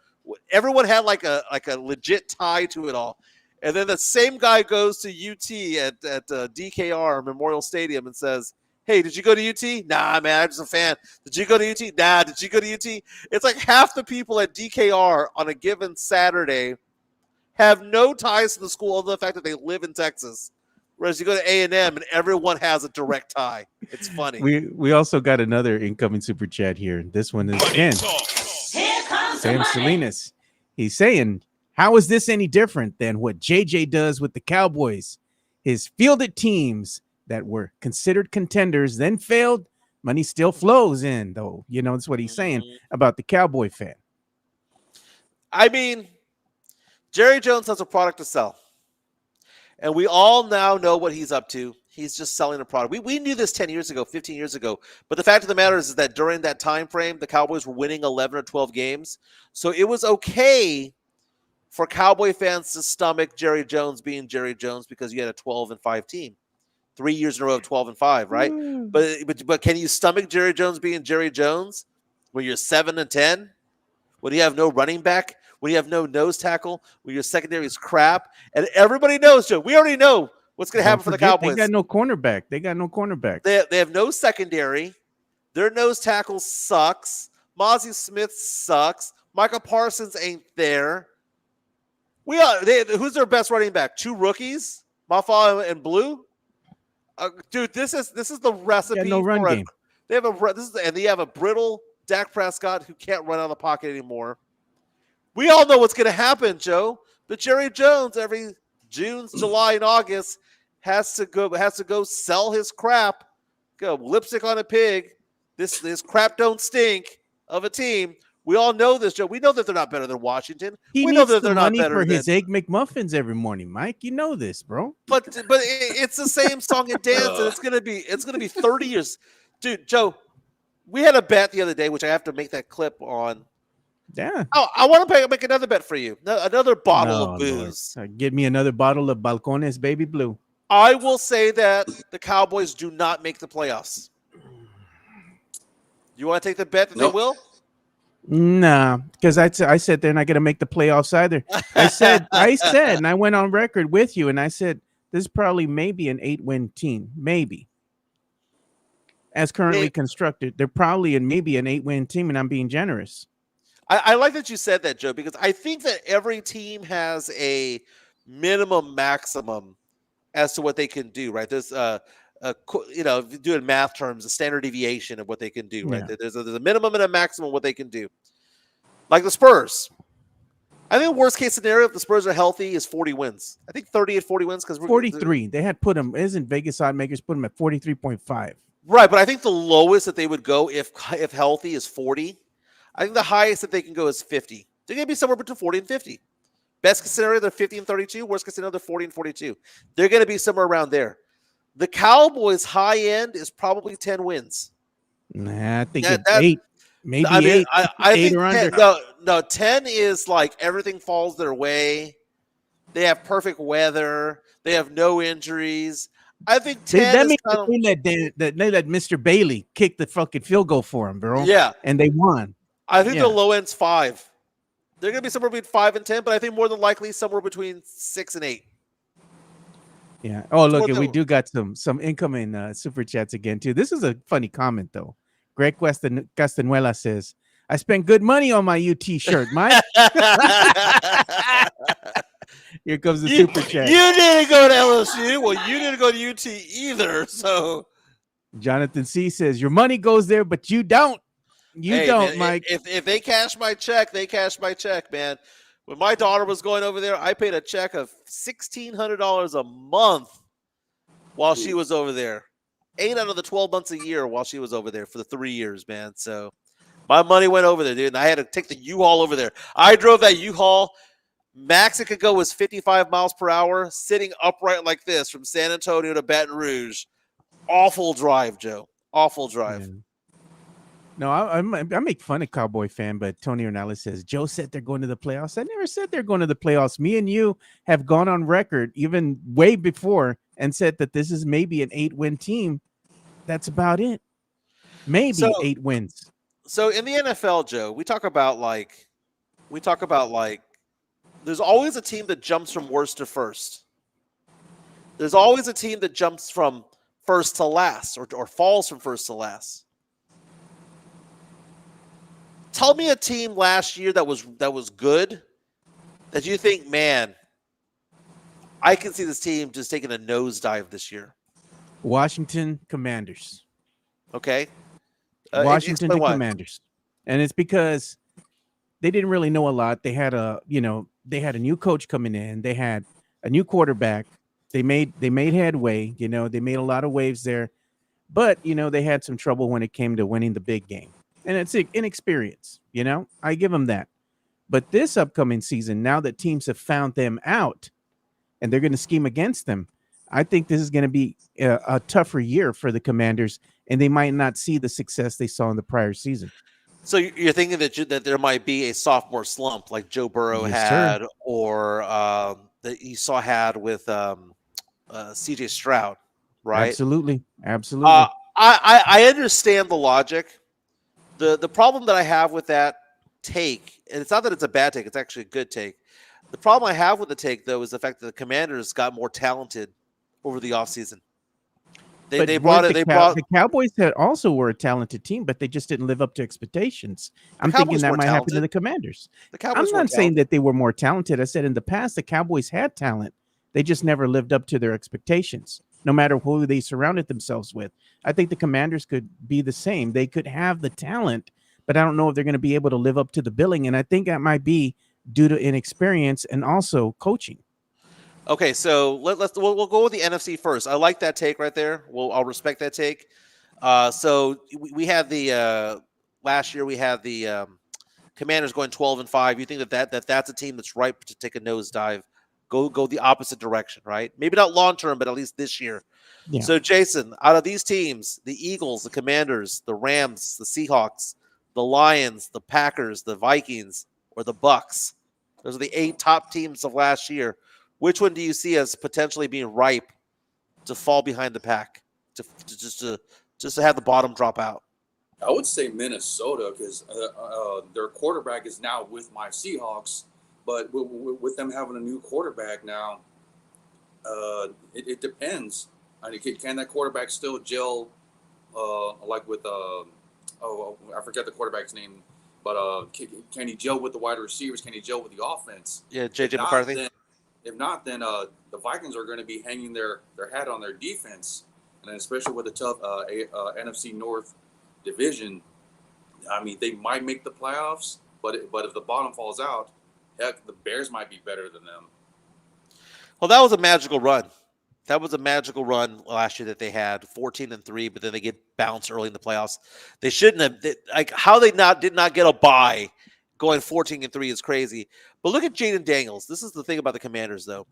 Everyone had like a legit tie to it all. And then the same guy goes to UT at DKR Memorial Stadium and says, "Hey, did you go to UT?" "Nah, man, I'm just a fan." "Did you go to UT?" "Nah, did you go to UT?" It's like half the people at DKR on a given Saturday have no ties to the school other than the fact that they live in Texas. Whereas you go to A&M and everyone has a direct tie. It's funny.
We also got another incoming super chat here. This one is again Sam Salinas. He's saying, how is this any different than what JJ does with the Cowboys? His fielded teams that were considered contenders then failed. Money still flows in, though. You know, that's what he's saying about the Cowboy fan.
I mean, Jerry Jones has a product to sell. And we all now know what he's up to. He's just selling a product. We knew this 10 years ago, 15 years ago. But the fact of the matter is that during that time frame, the Cowboys were winning 11 or 12 games. So it was okay for Cowboy fans to stomach Jerry Jones being Jerry Jones because you had a 12-5 team. 3 years in a row of 12-5, right? But can you stomach Jerry Jones being Jerry Jones when you're 7-10? When you have no running back? When you have no nose tackle? When your secondary is crap? And everybody knows, Joe, we already know what's going to happen for the Cowboys.
They got no cornerback.
They have no secondary. Their nose tackle sucks. Mozzie Smith sucks. Michael Parsons ain't there. Who's their best running back? 2 rookies, Mafa and Blue. Dude, this is the recipe.
No run game.
They have a brittle Dak Prescott who can't run out of the pocket anymore. We all know what's going to happen, Joe. But Jerry Jones every June, July, and August has to go sell his crap. Go lipstick on a pig. This crap don't stink of a team. We all know this, Joe. We know that they're not better than Washington.
We
know that
they're not better for his Egg McMuffins every morning, Mike. You know this, bro.
But it's the same song and dance, and it's gonna be 30 years, dude. Joe, we had a bet the other day, which I have to make that clip on.
Yeah.
Oh, I want to make another bet for you. Another bottle of booze.
Give me another bottle of Balcones Baby Blue.
I will say that the Cowboys do not make the playoffs. You want to take the bet that they will?
Nah, because I said they're not going to make the playoffs either. I said, and I went on record with you, and I said this is probably maybe an 8-win team, maybe as currently
May-
constructed. They're probably in maybe an 8-win team, and I'm being generous.
I like that you said that, Joe, because I think that every team has a minimum maximum as to what they can do, right? There's if you do it in math terms, a standard deviation of what they can do, right?
Yeah.
There's a minimum and a maximum of what they can do. Like the Spurs. I think the worst case scenario, if the Spurs are healthy, is 40 wins. I think 30 and 40 wins because we're
43. They had put them, isn't Vegas odd makers put them at 43.5?
right, but I think the lowest that they would go if healthy is 40. I think the highest that they can go is 50. They're going to be somewhere between 40 and 50. Best case scenario, they're 50 and 32. Worst case scenario, they're 40 and 42. They're going to be somewhere around there. The Cowboys' high end is probably 10 wins.
Nah, I think
That,
it's
that,
8. Maybe
I mean,
8.
I
8
think
or
10,
under.
no, 10 is like everything falls their way. They have perfect weather. They have no injuries. I think 10
That
is
means
kind of
they let Mr. Bailey kick the fucking field goal for him, bro.
yeah.
And they won.
I think
Yeah.
the low end's 5. They're going to be somewhere between 5 and 10, but I think more than likely somewhere between 6 and 8.
Yeah. Oh, look,
what
and we
the-
do got some incoming super chats again too. This is a funny comment though. Greg Castanuela says, "I spent good money on my UT shirt, Mike." Here comes the super chat.
You didn't go to LSU. Well, you didn't go to UT either. So
Jonathan C says, "Your money goes there, but you don't. You
hey,
don't,
man,
Mike."
If they cash my check, they cash my check, man. When my daughter was going over there, I paid a check of $1,600 a month while she was over there. 8 out of the 12 months a year while she was over there for the 3 years, man. So my money went over there, dude. And I had to take the U-Haul over there. I drove that U-Haul. Max it could go was 55 miles per hour, sitting upright like this from San Antonio to Baton Rouge. Awful drive, Joe. Awful drive.
Yeah. No, I make fun of Cowboy fan, but Tony Ornelas says Joe said they're going to the playoffs. I never said they're going to the playoffs. Me and you have gone on record, even way before, and said that this is maybe an 8-win team. That's about it. Maybe 8 wins.
So in the NFL, Joe, we talk about like there's always a team that jumps from worst to first. There's always a team that jumps from first to last or falls from first to last. Tell me a team last year that was good that you think, man, I can see this team just taking a nosedive this year.
Washington Commanders.
Okay.
Washington
explain why.
Commanders. And it's because they didn't really know a lot. They had a new coach coming in. They had a new quarterback. They made headway, they made a lot of waves there. But, they had some trouble when it came to winning the big game. And it's inexperience, I give them that. But this upcoming season, now that teams have found them out and they're going to scheme against them, I think this is going to be a tougher year for the Commanders, and they might not see the success they saw in the prior season.
So you're thinking that there might be a sophomore slump like Joe Burrow
Yes,
had,
sir.
or that you had with C.J. Stroud, right?
Absolutely.
I understand the logic. The problem that I have with that take, and it's not that it's a bad take, it's actually a good take. The problem I have with the take, though, is the fact that the Commanders got more talented over the offseason.
The Cowboys also were a talented team, but they just didn't live up to expectations. I'm thinking that might happen to the Commanders. I'm not saying that they were more talented. I said in the past, the Cowboys had talent. They just never lived up to their expectations, no matter who they surrounded themselves with. I think the Commanders could be the same. They could have the talent, but I don't know if they're going to be able to live up to the billing. And I think that might be due to inexperience and also coaching.
Okay, so we'll go with the NFC first. I like that take right there. I'll respect that take. So we had the last year we had the Commanders going 12-5. You think that's a team that's ripe to take a nosedive, go the opposite direction, right? Maybe not long term, but at least this year. Yeah. So Jason, out of these teams, the Eagles, the Commanders, the Rams, the Seahawks, the Lions, the Packers, the Vikings, or the Bucks, those are the 8 top teams of last year. Which one do you see as potentially being ripe to fall behind the pack, to have the bottom drop out?
I would say Minnesota because their quarterback is now with my Seahawks, but with them having a new quarterback now, it depends. I mean, can that quarterback still gel like with I forget the quarterback's name, but can he gel with the wide receivers? Can he gel with the offense?
Yeah,
If
JJ
not,
McCarthy.
then the Vikings are going to be hanging their hat on their defense, and then especially with the tough NFC North division. I mean, they might make the playoffs, but if the bottom falls out, heck, the Bears might be better than them.
Well, that was a magical run. That was a magical run last year that they had 14-3, but then they get bounced early in the playoffs. They shouldn't have. Like how they did not get a bye going 14-3 is crazy. But look at Jaden Daniels. This is the thing about the Commanders, though.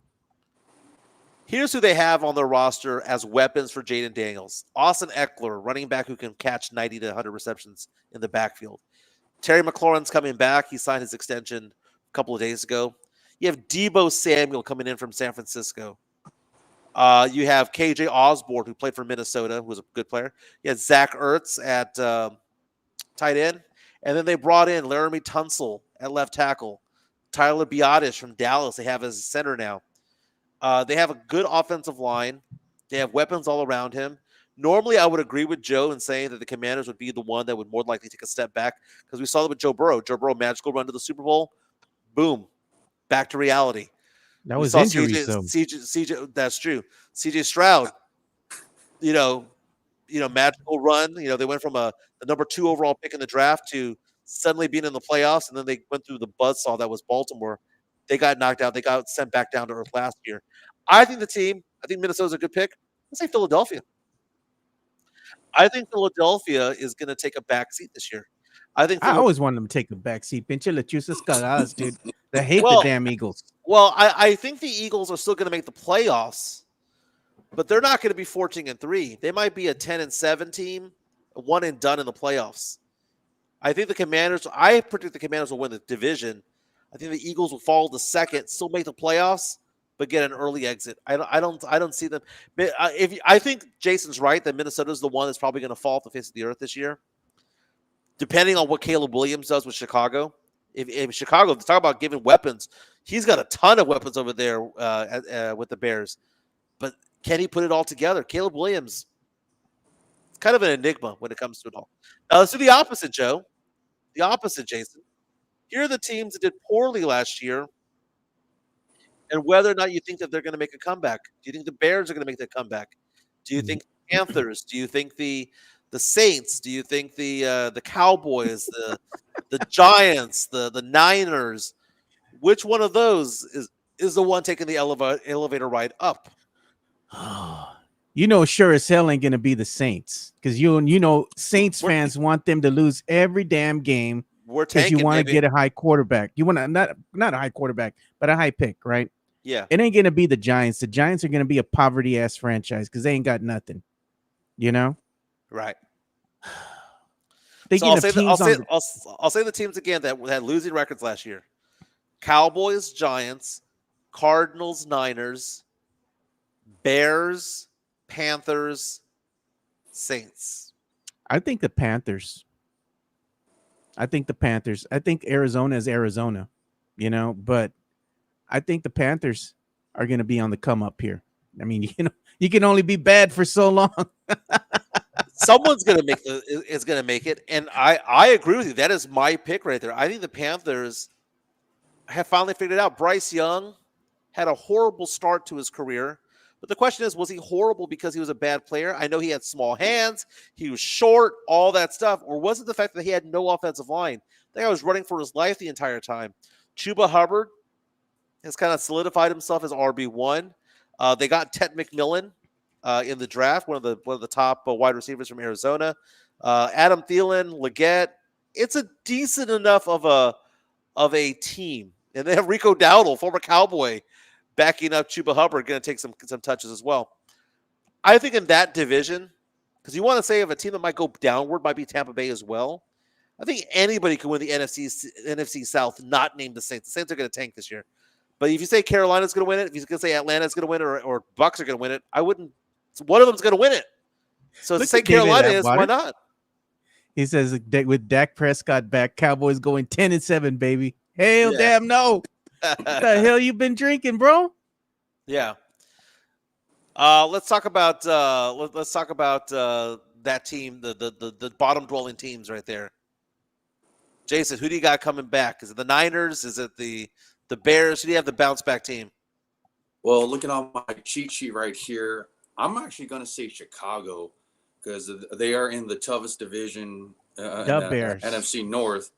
Here's who they have on their roster as weapons for Jaden Daniels: Austin Eckler, running back who can catch 90 to 100 receptions in the backfield. Terry McLaurin's coming back. He signed his extension a couple of days ago. You have Debo Samuel coming in from San Francisco. You have KJ Osborne, who played for Minnesota, who was a good player. You had Zach Ertz at tight end. And then they brought in Laramie Tunsil at left tackle. Tyler Biotish from Dallas, they have as center now. They have a good offensive line. They have weapons all around him. Normally, I would agree with Joe in saying that the Commanders would be the one that would more likely take a step back because we saw that with Joe Burrow. Joe Burrow, magical run to the Super Bowl. Boom. Back to reality.
That
We
was
saw
injuries, though.
CJ, that's true. CJ Stroud, you know, magical run. They went from the number 2 overall pick in the draft to suddenly being in the playoffs, and then they went through the buzzsaw that was Baltimore. They got knocked out. They got sent back down to earth last year. I think Minnesota's a good pick. Let's say Philadelphia. I think Philadelphia is going to take a back seat this year. I think
I always wanted them to take a back seat. Pinche lechuzas cagadas, dude. They hate the
Well-
damn Eagles.
Well, I think the Eagles are still going to make the playoffs, but they're not going to be 14-3. They might be a 10-7 team, one and done in the playoffs. I predict the Commanders will win the division. I think the Eagles will fall to second, still make the playoffs, but get an early exit. I don't see them. I think Jason's right that Minnesota's the one that's probably going to fall off the face of the earth this year, depending on what Caleb Williams does with Chicago. If Chicago, talk about giving weapons, he's got a ton of weapons over there with the Bears. But can he put it all together? Caleb Williams, kind of an enigma when it comes to it all. Now let's do the opposite, Joe. The opposite, Jason. Here are the teams that did poorly last year, and whether or not you think that they're going to make a comeback. Do you think the Bears are going to make that comeback? Do you think the Panthers? Do you think the Saints? Do you think the Cowboys? The Giants? The Niners? Which one of those is the one taking the elevator ride up?
Sure as hell ain't gonna be the Saints because Saints fans want them to lose every damn game
We're
because
tanking.
you want to
baby.
get a high quarterback. You want to not a high quarterback, but a high pick, right?
Yeah.
It ain't gonna be the Giants. The Giants are gonna be a poverty ass franchise because they ain't got nothing.
Right.
Thinking
So
of teams
I'll say the teams again that had losing records last year: Cowboys, Giants, Cardinals, Niners, Bears, Panthers, Saints.
I think the Panthers. I think Arizona is Arizona, but I think the Panthers are going to be on the come up here. I mean, you can only be bad for so long.
Someone's going to make it, and I agree with you. That is my pick right there. I think the Panthers have finally figured it out. Bryce Young had a horrible start to his career, but the question is, was he horrible because he was a bad player? I know he had small hands, he was short, all that stuff, or was it the fact that he had no offensive line? I think I was running for his life the entire time. Chuba Hubbard has kind of solidified himself as RB1. They got Ted McMillan in the draft, one of the top wide receivers from Arizona. Adam Thielen, Leggett. It's a decent enough of a team, and they have Rico Dowdle, former Cowboy, backing up Chuba Hubbard, going to take some touches as well. I think in that division, because you want to say if a team that might go downward might be Tampa Bay as well. I think anybody can win the NFC South, not named the Saints. The Saints are going to tank this year. But if you say Carolina's going to win it, if you're going to say Atlanta's going to win it, or Bucks are going to win it, I wouldn't. One of them's going to win it. So to say Carolina is, why not?
He says with Dak Prescott back, Cowboys going 10-7, baby. Hell,
Yeah.
damn no. What the hell you been drinking, bro?
Yeah. Let's talk about that team, the bottom dwelling teams right there. Jason, who do you got coming back? Is it the Niners? Is it the Bears? Who do you have the bounce back team?
Well, looking on my cheat sheet right here, I'm actually going to say Chicago because they are in the toughest division
The Bears.
NFC North.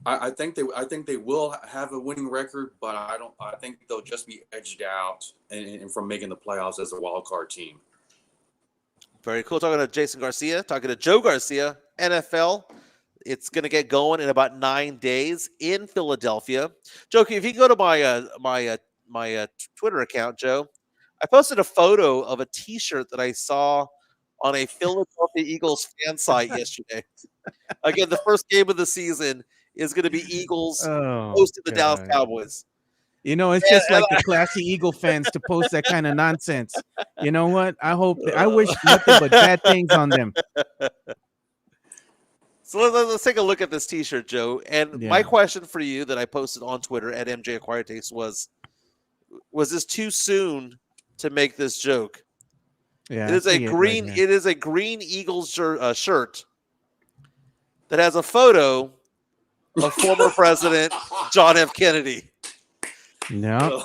I think they will have a winning record, but I think they'll just be edged out and from making the playoffs as a wild card team.
Very cool. Talking to Jason Garcia, talking to Joe Garcia, NFL. It's going to get going in about 9 days in Philadelphia. Joe, if you go to my Twitter account, Joe, I posted a photo of a T-shirt that I saw on a Philadelphia Eagles fan site yesterday. Again, the first game of the season is going to be Eagles hosting the Dallas Cowboys.
You know, it's just like the classy Eagle fans to post that kind of nonsense. You know what? I wish nothing but bad things on them.
So let's take a look at this T-shirt, Joe. And my question for you that I posted on Twitter at MJ Acquired Taste was this too soon to make this joke?
Yeah,
it is a green. Right, it is a green Eagles shirt that has a photo of former President John F. Kennedy.
No,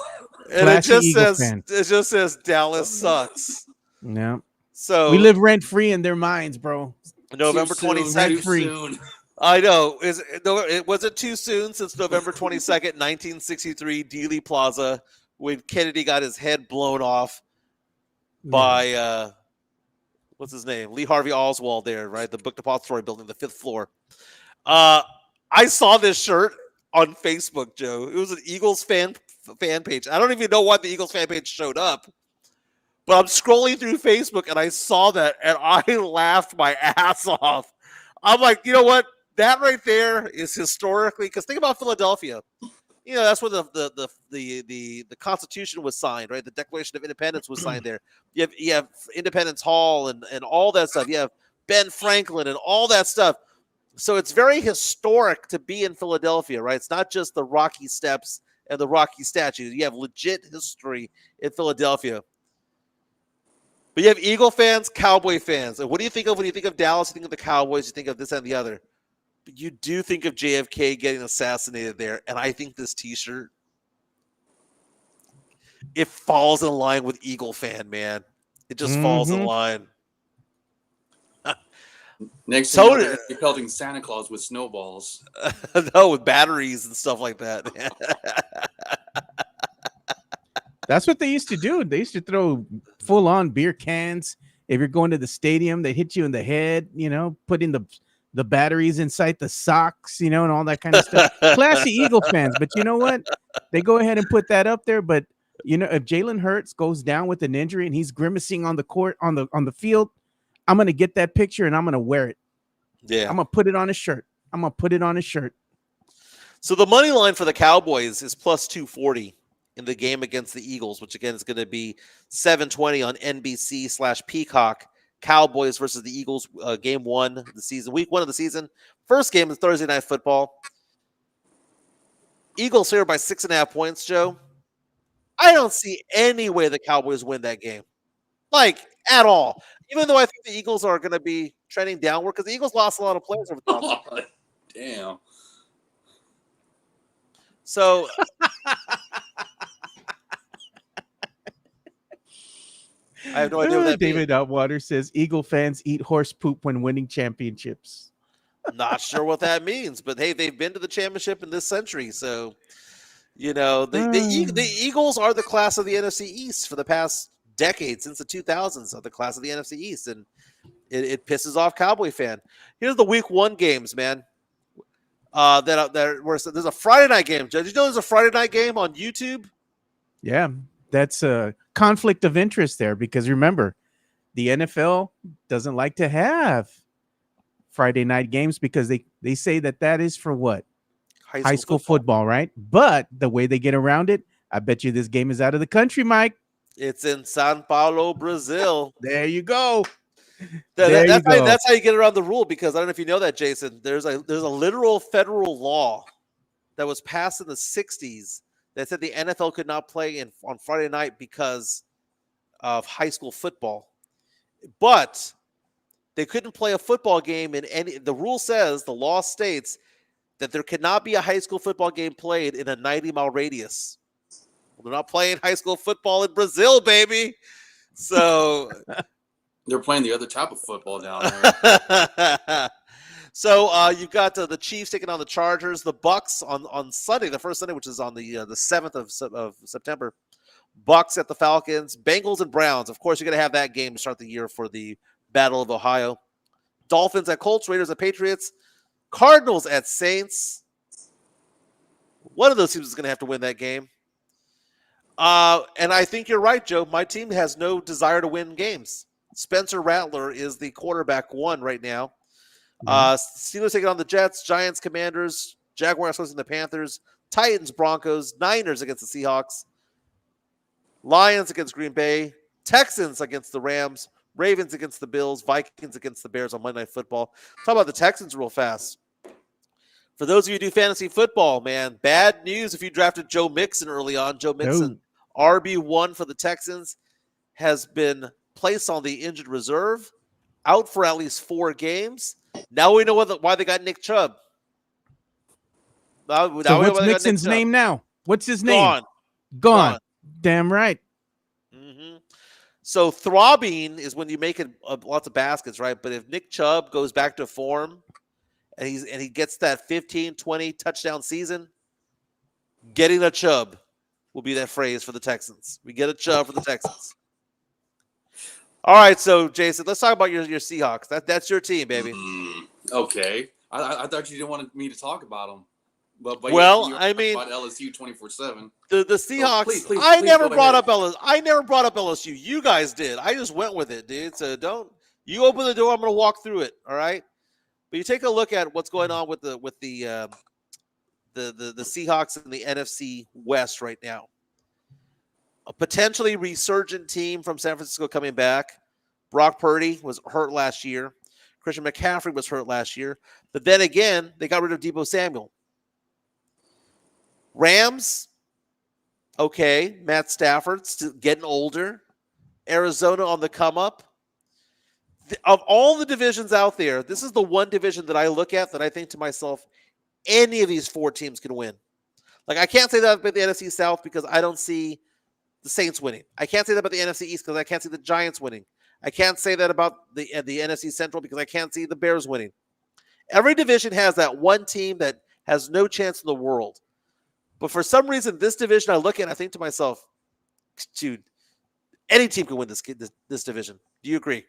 and it just says Dallas sucks.
No,
so
we live rent free in their minds, bro.
November 22nd.
Free.
I know. It wasn't too soon since November 22nd, 1963, Dealey Plaza, when Kennedy got his head blown off by what's his name? Lee Harvey Oswald there, right? The Book Depository building, the 5th floor. I saw this shirt on Facebook, Joe. It was an Eagles fan page. I don't even know why the Eagles fan page showed up. But I'm scrolling through Facebook and I saw that and I laughed my ass off. I'm like, you know what? That right there is historically, because think about Philadelphia. You know, that's where the Constitution was signed, right? The Declaration of Independence was signed there. You have Independence Hall and all that stuff. You have Ben Franklin and all that stuff. So it's very historic to be in Philadelphia, right? It's not just the Rocky Steps and the Rocky statues. You have legit history in Philadelphia. But you have Eagle fans, Cowboy fans. And what do you think of when you think of Dallas? You think of the Cowboys, you think of this and the other. But you do think of JFK getting assassinated there. And I think this T-shirt, it falls in line with Eagle fan, man. It just falls in line.
Next thing you're pelting Santa Claus with snowballs.
No, with batteries and stuff like that.
That's what they used to do. They used to throw full-on beer cans. If you're going to the stadium, they hit you in the head, you know, putting the batteries inside the socks, you know, and all that kind of stuff. Classy Eagle fans. But you know what? They go ahead and put that up there. But, you know, if Jalen Hurts goes down with an injury and he's grimacing on the court, on the field, I'm going to get that picture and I'm going to wear it.
Yeah.
I'm going to put it on a shirt.
So the money line for the Cowboys is plus 240 in the game against the Eagles, which again is going to be 7:20 on NBC/Peacock. Cowboys versus the Eagles, game 1 of the season, week 1 of the season. First game is Thursday Night Football. Eagles here by 6.5 points, Joe. I don't see any way the Cowboys win that game, like at all. Even though I think the Eagles are going to be trending downward because the Eagles lost a lot of players over the last
damn.
So I have no idea what that
David Outwater says Eagle fans eat horse poop when winning championships.
Not sure what that means, but hey, they've been to the championship in this century. So, you know, the Eagles are the class of the NFC East for the past decade, since the 2000s, are the class of the NFC East. And it pisses off Cowboy fan. Here's the week 1 games, man. There's a Friday night game. Did you know there's a Friday night game on YouTube?
Yeah, that's a conflict of interest there because remember, the NFL doesn't like to have Friday night games because they say that is for what? High school football, right? But the way they get around it, I bet you this game is out of the country, Mike.
It's in Sao Paulo, Brazil.
There you go. There you go.
That's how you get around the rule, because I don't know if you know that, Jason. There's a literal federal law that was passed in the 60s that said the NFL could not play on Friday night because of high school football. But they couldn't play a football game in any. The rule says, the law states that there cannot be a high school football game played in a 90-mile radius. Well, they're not playing high school football in Brazil, baby. So
They're playing the other type of football down there.
So you've got the Chiefs taking on the Chargers, the Bucks on Sunday, the first Sunday, which is on the 7th of September. Bucks at the Falcons, Bengals and Browns. Of course, you're going to have that game to start the year for the Battle of Ohio. Dolphins at Colts, Raiders at Patriots, Cardinals at Saints. One of those teams is going to have to win that game. And I think you're right, Joe. My team has no desire to win games. Spencer Rattler is the quarterback one right now. Steelers taking on the Jets, Giants, Commanders, Jaguars hosting the Panthers, Titans, Broncos, Niners against the Seahawks, Lions against Green Bay, Texans against the Rams, Ravens against the Bills, Vikings against the Bears on Monday Night Football. Talk about the Texans real fast. For those of you who do fantasy football, man, bad news if you drafted Joe Mixon early on. Joe Mixon, RB1 for the Texans, has been placed on the injured reserve, out for at least 4 games. Now we know why they got Nick Chubb.
So what's Mixon's name now? What's his name? Gone. Damn right.
Mm-hmm. So throbbing is when you make it lots of baskets, right? But if Nick Chubb goes back to form and he gets that 15, 20 touchdown season, getting a Chubb will be that phrase for the Texans. We get a Chubb for the Texans. All right, so Jason, let's talk about your Seahawks. That's your team, baby.
Okay, I thought you didn't want me to talk about them. But
well,
you're
I mean,
about LSU 24/7.
The Seahawks.
So please,
I never brought
ahead.
up LSU. I never brought up LSU. You guys did. I just went with it, dude. So don't you open the door. I'm going to walk through it. All right. But you take a look at what's going on with the Seahawks in the NFC West right now. A potentially resurgent team from San Francisco coming back. Brock Purdy was hurt last year. Christian McCaffrey was hurt last year. But then again, they got rid of Deebo Samuel. Rams, okay. Matt Stafford still getting older. Arizona on the come up. Of all the divisions out there, this is the one division that I look at that I think to myself, any of these 4 teams can win. Like, I can't say that about the NFC South because I don't see the Saints winning. I can't say that about the NFC East because I can't see the Giants winning. I can't say that about the NFC Central because I can't see the Bears winning. Every division has that one team that has no chance in the world. But for some reason, this division I look at, I think to myself, dude, any team can win this division. Do you agree?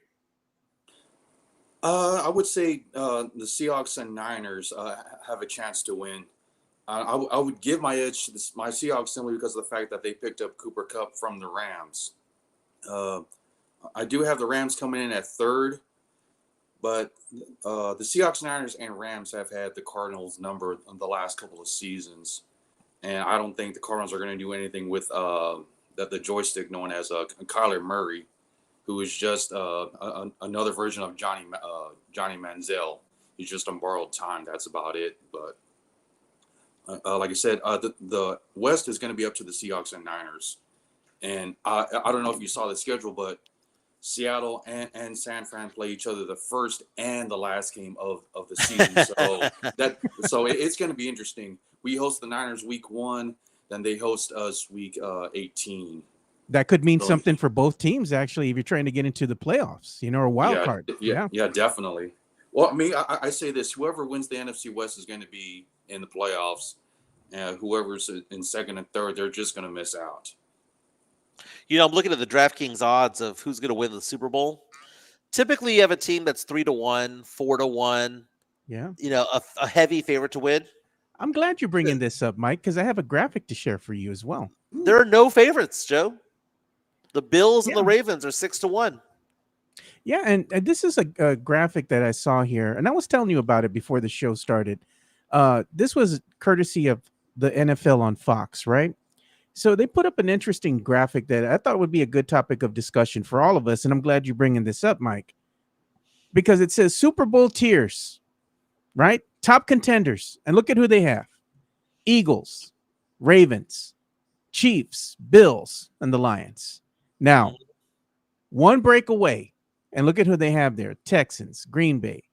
I would say the Seahawks and Niners have a chance to win. I would give my edge to my Seahawks simply because of the fact that they picked up Cooper Kupp from the Rams. I do have the Rams coming in at 3rd, but the Seahawks, Niners, and Rams have had the Cardinals number in the last couple of seasons. And I don't think the Cardinals are going to do anything with the joystick known as Kyler Murray, who is just another version of Johnny Manziel. He's just on borrowed time. That's about it. But like I said, the West is going to be up to the Seahawks and Niners. And I don't know if you saw the schedule, but Seattle and San Fran play each other the first and the last game of the season. So it's going to be interesting. We host the Niners week 1, then they host us week 18.
That could mean something for both teams, actually, if you're trying to get into the playoffs, or a wild card.
Yeah, definitely. Well, I mean, I say this: whoever wins the NFC West is going to be in the playoffs, and whoever's in 2nd and 3rd, they're just going to miss out.
I'm looking at the DraftKings odds of who's going to win the Super Bowl. Typically, you have a team that's 3-1, 4-1.
Yeah.
A heavy favorite to win.
I'm glad you're bringing this up, Mike, because I have a graphic to share for you as well.
There are no favorites, Joe. The Bills and the Ravens are 6-1.
Yeah, and this is a graphic that I saw here, and I was telling you about it before the show started. This was courtesy of the NFL on Fox, right? So they put up an interesting graphic that I thought would be a good topic of discussion for all of us, and I'm glad you're bringing this up, Mike. because it says Super Bowl tiers, right? Top contenders. And look at who they have: Eagles, Ravens, Chiefs, Bills, and the Lions. Now, one break away, and look at who they have there: Texans, Green Bay,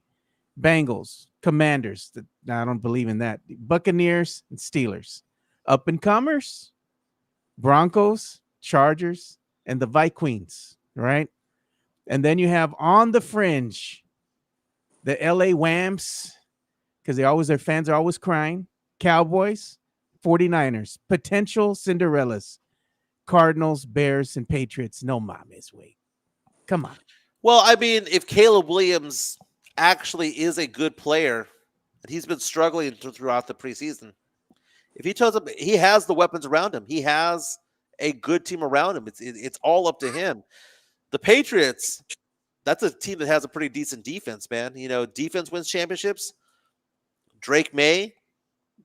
Bengals, Commanders. I don't believe in that. Buccaneers and Steelers. Up and comers: Broncos, Chargers, and the Vikings, right? And then you have on the fringe the LA Whams, because their fans are always crying. Cowboys, 49ers, potential Cinderellas, Cardinals, Bears, and Patriots. No mames, wait. Come on.
Well, I mean, if Caleb Williams actually is a good player, and he's been struggling throughout the preseason, if he tells him he has the weapons around him, he has a good team around him. It's all up to him. The Patriots, that's a team that has a pretty decent defense, man. You know, defense wins championships. Drake May,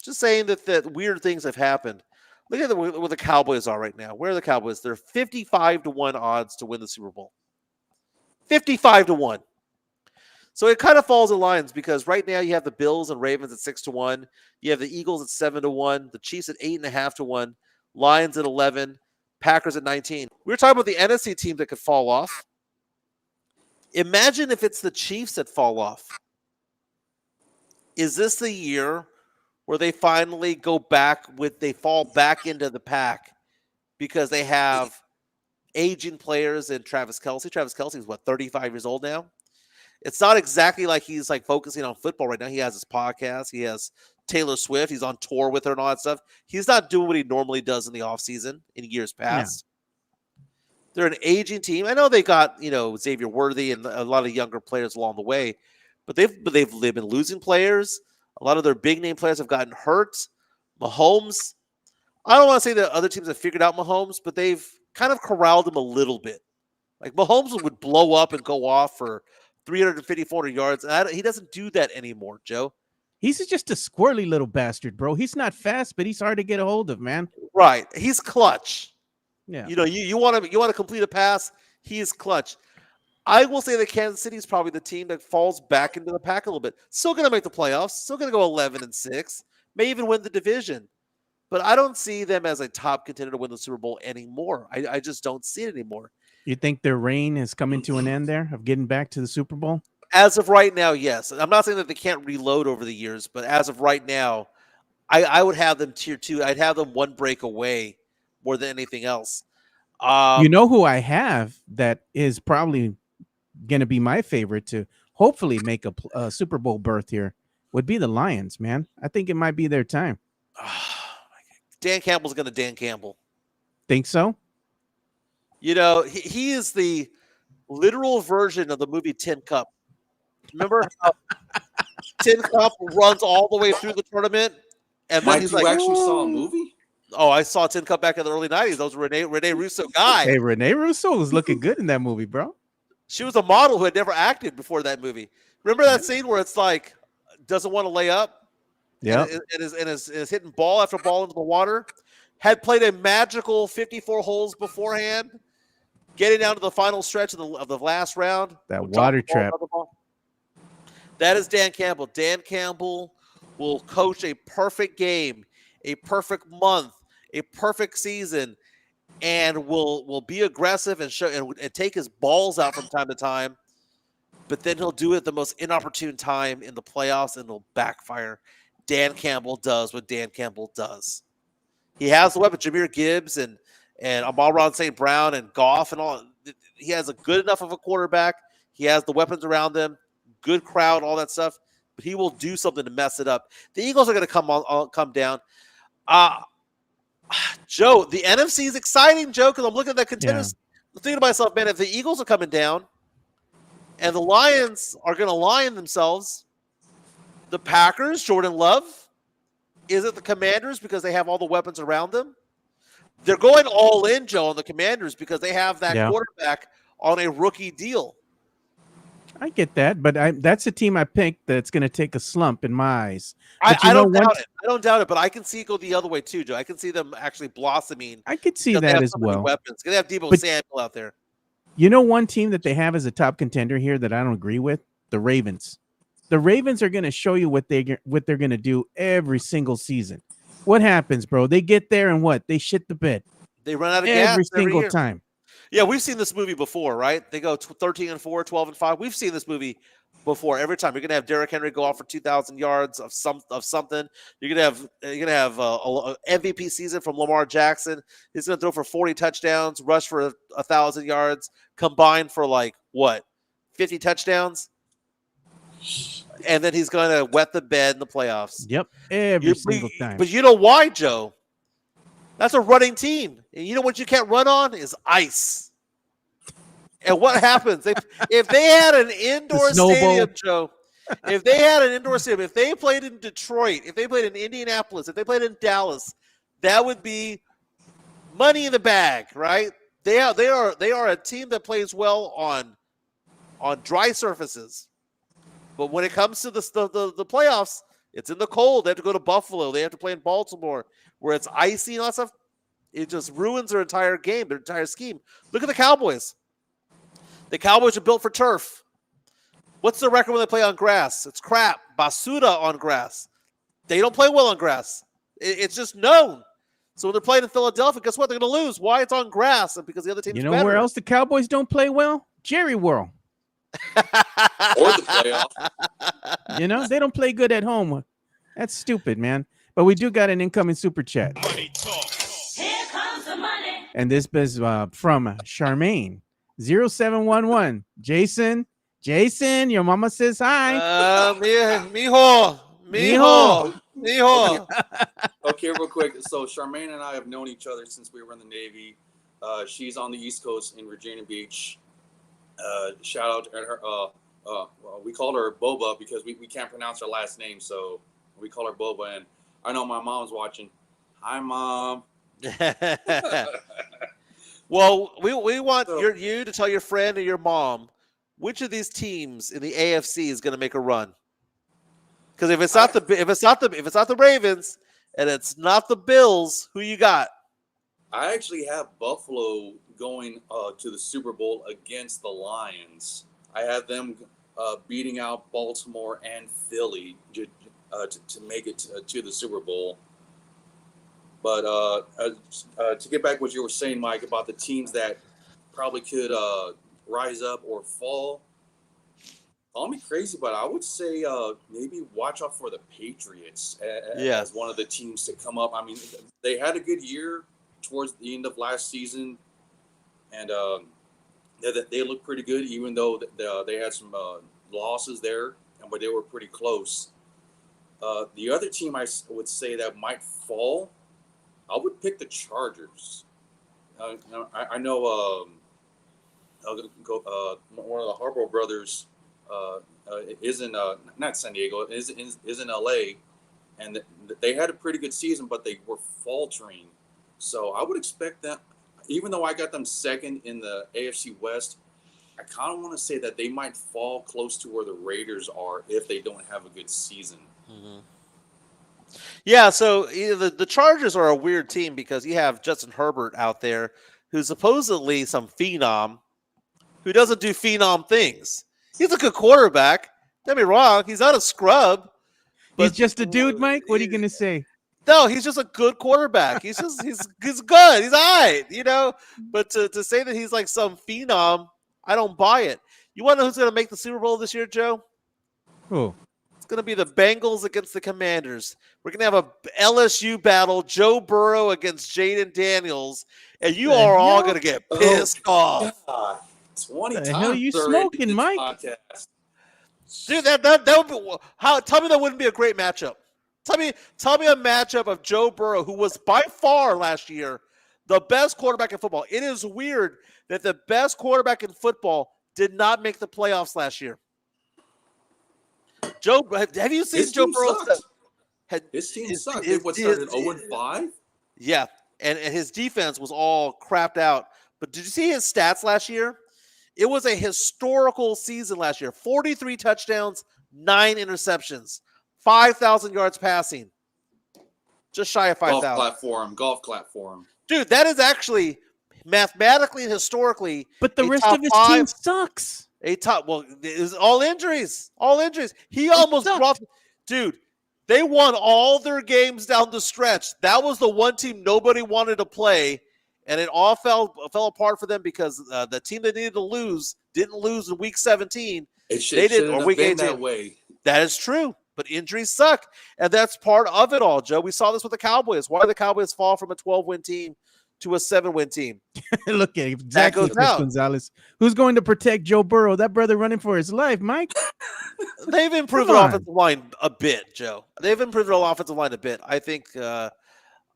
just saying that weird things have happened. Look at where the Cowboys are right now. Where are the Cowboys? They're 55-1 odds to win the Super Bowl. 55-1. So it kind of falls in lines because right now you have the Bills and Ravens at 6-1. You have the Eagles at 7-1. The Chiefs at 8.5-1. Lions at 11. Packers at 19. We were talking about the NFC team that could fall off. Imagine if it's the Chiefs that fall off. Is this the year where they finally fall back into the pack because they have aging players in Travis Kelce? Travis Kelce is 35 years old now. It's not exactly like he's like focusing on football right now. He has his podcast. He has Taylor Swift. He's on tour with her and all that stuff. He's not doing what he normally does in the offseason in years past. Yeah. They're an aging team. I know they got, Xavier Worthy and a lot of younger players along the way, but they've been losing players. A lot of their big name players have gotten hurt. Mahomes, I don't want to say that other teams have figured out Mahomes, but they've kind of corralled him a little bit. Like Mahomes would blow up and go off for 350, 400 yards. And he doesn't do that anymore, Joe.
He's just a squirrely little bastard, bro. He's not fast, but he's hard to get a hold of, man.
Right. He's clutch.
Yeah.
You want to complete a pass, he's clutch. I will say that Kansas City is probably the team that falls back into the pack a little bit. Still going to make the playoffs. Still going to go 11-6. May even win the division. But I don't see them as a top contender to win the Super Bowl anymore. I just don't see it anymore.
You think their reign has come into an end there of getting back to the Super Bowl?
As of right now, yes. I'm not saying that they can't reload over the years, but as of right now, I would have them tier 2. I'd have them one break away more than anything else.
You know who I have that is probably going to be my favorite to hopefully make a Super Bowl berth here would be the Lions, man. I think it might be their time.
Dan Campbell's going to Dan Campbell.
Think so?
He is the literal version of the movie Tin Cup. Remember how Tin Cup runs all the way through the tournament? And then he's like,
actually saw a movie?
Oh, I saw Tin Cup back in the early 90s. That was Rene Russo guy.
Hey, Rene Russo was looking good in that movie, bro.
She was a model who had never acted before that movie. Remember that scene where it's like, doesn't want to lay up?
Yeah.
And is hitting ball after ball into the water? Had played a magical 54 holes beforehand, getting down to the final stretch of the last round.
That water trap.
That is Dan Campbell. Dan Campbell will coach a perfect game, a perfect month, a perfect season, and will be aggressive and show and take his balls out from time to time. But then he'll do it at the most inopportune time in the playoffs, and it'll backfire. Dan Campbell does what Dan Campbell does. He has the weapon, Jahmyr Gibbs and Amon-Ra St. Brown and Goff and all. He has a good enough of a quarterback. He has the weapons around him, good crowd, all that stuff. But he will do something to mess it up. The Eagles are going to come down. Joe, the NFC is exciting, Joe, because I'm looking at that contenders. I'm thinking to myself, man, if the Eagles are coming down and the Lions are going to lion themselves, the Packers, Jordan Love, is it the Commanders because they have all the weapons around them? They're going all in, Joe, on the Commanders because they have that quarterback on a rookie deal.
I get that, but that's a team I picked that's going to take a slump in my eyes.
I don't doubt it. I don't doubt it, but I can see it go the other way too, Joe. I can see them actually blossoming.
I could see that as well.
Weapons. They have Deebo Samuel out there.
You know one team that they have as a top contender here that I don't agree with? The Ravens. The Ravens are going to show you what they're going to do every single season. What happens, bro? They get there and what? They shit the bed.
They run out of
Every
gas every
single
year.
time.
Yeah, we've seen this movie before, right? They go 13-4, 12-5. We've seen this movie before. Every time you're gonna have Derrick Henry go off for 2,000 yards of something. You're gonna have a MVP season from Lamar Jackson. He's gonna throw for 40 touchdowns, rush for 1,000 yards, combined for like what, 50 touchdowns, and then he's gonna wet the bed in the playoffs.
Yep, every single time.
But you know why, Joe? That's a running team. And you know what you can't run on is ice. And what happens? If they had an indoor stadium, Joe, if they had an indoor stadium, if they played in Detroit, if they played in Indianapolis, if they played in Dallas, that would be money in the bag, right? They are a team that plays well on dry surfaces. But when it comes to the playoffs, it's in the cold. They have to go to Buffalo. They have to play in Baltimore, where it's icy and all that stuff. It just ruins their entire game, their entire scheme. Look at the Cowboys. The Cowboys are built for turf. What's the record when they play on grass? It's crap. Basura on grass. They don't play well on grass. It's just known. So when they're playing in Philadelphia, guess what? They're going to lose. Why? It's on grass, and because the other team's better.
You know where else the Cowboys don't play well? Jerry World.
Or the playoff.
You know, they don't play good at home. That's stupid, man. But we do got an incoming super chat.
Money talk. Here comes the money.
And this is from Charmaine 0711. Jason, your mama says hi.
Mijo.
Okay, real quick. So Charmaine and I have known each other since we were in the Navy. She's on the East Coast in Virginia Beach. Shout out to her. We called her Boba because we can't pronounce her last name, so we call her Boba. And I know my mom's watching. Hi, Mom.
Well, we want you to tell your friend or your mom which of these teams in the AFC is going to make a run. Because if it's not the Ravens and it's not the Bills, who you got?
I actually have Buffalo going to the Super Bowl against the Lions. I have them beating out Baltimore and Philly to make it to the Super Bowl. But to get back what you were saying, Mike, about the teams that probably could rise up or fall, call me crazy, but I would say maybe watch out for the Patriots as one of the teams to come up. I mean, they had a good year towards the end of last season, and they looked pretty good, even though they had some losses there, but they were pretty close. The other team I would say that might fall, I would pick the Chargers. I know one of the Harbaugh brothers is in not San Diego, is in LA, and they had a pretty good season, but they were faltering. So I would expect that, even though I got them second in the AFC West, I kind of want to say that they might fall close to where the Raiders are if they don't have a good season.
Mm-hmm. Yeah, so the Chargers are a weird team because you have Justin Herbert out there, who's supposedly some phenom, who doesn't do phenom things. He's a good quarterback. Don't be wrong. He's not a scrub.
He's just a dude, Mike. What are you gonna say?
No, he's just a good quarterback. He's good. He's all right, you know. But to say that he's like some phenom, I don't buy it. You want to know who's going to make the Super Bowl this year, Joe?
Who?
It's going to be the Bengals against the Commanders. We're going to have a LSU battle, Joe Burrow against Jaden Daniels, and you are all going to get pissed off.
God. 20
The
times
hell you
already
smoking,
this
Mike?
podcast.
Dude, that would be how. Tell me that wouldn't be a great matchup. Tell me a matchup of Joe Burrow, who was by far last year the best quarterback in football. It is weird that the best quarterback in football did not make the playoffs last year. Joe, have you seen Joe Burrow?
His team sucked. They started 0-5?
Yeah, and his defense was all crapped out. But did you see his stats last year? It was a historical season last year. 43 touchdowns, 9 interceptions, 5,000 yards passing. Just shy of 5,000.
Golf clap for him.
Dude, that is actually mathematically and historically.
But the rest of his team sucks.
Well, it was all injuries. All injuries. He almost
sucked.
brought. Dude, they won all their games down the stretch. That was the one team nobody wanted to play, and it all fell apart for them because the team they needed to lose didn't lose in week 17.
It
They did,
shouldn't
or
have
week
been
18.
that way.
That is true, but injuries suck, and that's part of it all, Joe. We saw this with the Cowboys. Why did the Cowboys fall from a 12-win team to a 7-win team?
Look at exactly,
goes
Chris
down.
Gonzalez. Who's going to protect Joe Burrow? That brother running for his life, Mike.
They've improved
Come
their
on.
offensive line a bit, Joe. They've improved their offensive line a bit. I think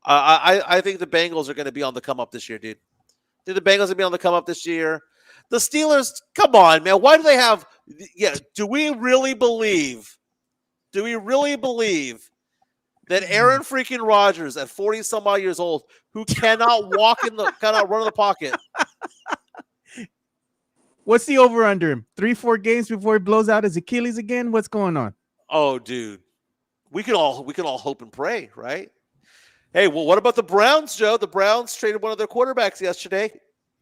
I think the Bengals are going to be on the come up this year, dude. I think the Bengals are going to be on the come up this year. The Steelers, come on, man. Why do they have do we really believe that Aaron freaking Rodgers at 40 some odd years old, who cannot cannot run in the pocket?
What's the over under him? 3-4 games before he blows out his Achilles again? What's going on?
Oh, dude. We can all hope and pray, right? Hey, well, what about the Browns, Joe? The Browns traded one of their quarterbacks yesterday,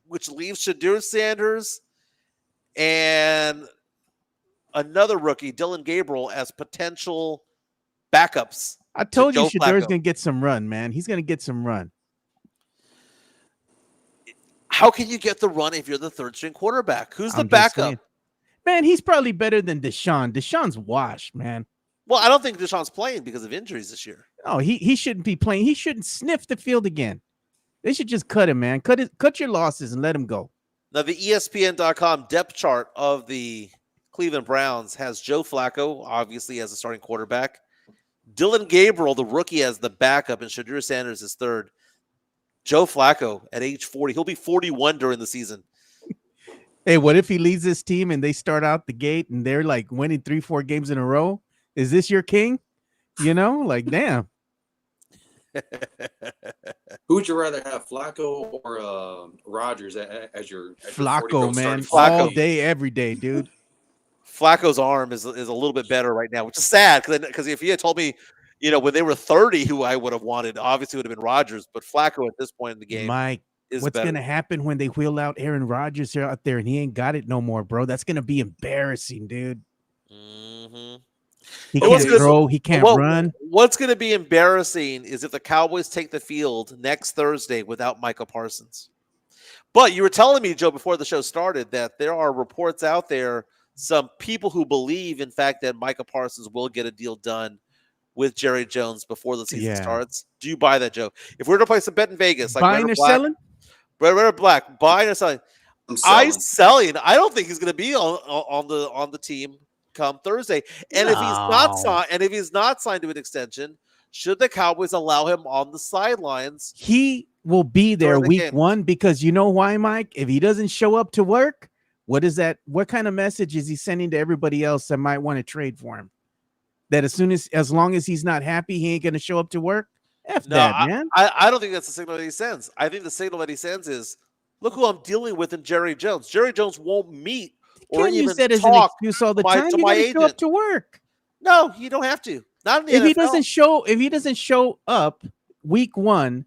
which leaves Shadur Sanders and another rookie, Dylan Gabriel, as potential backups.
I told you
Joe
Shadur's
Flacco.
going to get some run, man. He's going to get some run.
How can you get the run if you're the third string quarterback? Who's the
I'm just
backup?
saying. Man, he's probably better than Deshaun. Deshaun's washed, man.
Well, I don't think Deshaun's playing because of injuries this year.
Oh, he shouldn't be playing. He shouldn't sniff the field again. They should just cut him, man. Cut your losses and let him go.
Now, the ESPN.com depth chart of the Cleveland Browns has Joe Flacco, obviously, as a starting quarterback. Dylan Gabriel, the rookie, as the backup, and Shadur Sanders is third. Joe Flacco at age 40. He'll be 41 during the season.
Hey, what if he leads this team and they start out the gate and they're like winning 3-4 games in a row? Is this your king? You know, like, damn.
Who would you rather have, Flacco or Rodgers as your
Flacco, man.
Flacco.
All day, every day, dude.
Flacco's arm is a little bit better right now, which is sad because if you had told me, when they were 30, who I would have wanted, obviously would have been Rodgers, but Flacco at this point in the game
Mike,
is
what's
better.
going to happen when they wheel out Aaron Rodgers out there and he ain't got it no more, bro? That's going to be embarrassing, dude.
Mm-hmm.
He
What's
can't
gonna-
throw. He can't run.
What's going to be embarrassing is if the Cowboys take the field next Thursday without Micah Parsons. But you were telling me, Joe, before the show started, that there are reports out there, some people who believe, in fact, that Micah Parsons will get a deal done with Jerry Jones before the season starts. Do you buy that, Joe? If we were to place a bet in Vegas, like
buying or selling?
Red or black, buying or selling? I'm selling. I don't think he's going to be on the team come Thursday. And if he's not signed to an extension, should the Cowboys allow him on the sidelines?
He will be there
during the
week
game? 1
because you know why, Mike? If he doesn't show up to work, what is that? What kind of message is he sending to everybody else that might want to trade for him? That as long as he's not happy, he ain't going to show up to work? That, man.
I don't think that's the signal that he sends. I think the signal that he sends is, look who I'm dealing with in Jerry Jones. Jerry Jones won't meet or
Can't
even
use that as
talk
an excuse all the time.
to
You
my
gotta show up
agent.
to work.
No, you don't have to. Not in the
If
NFL.
he doesn't show up week 1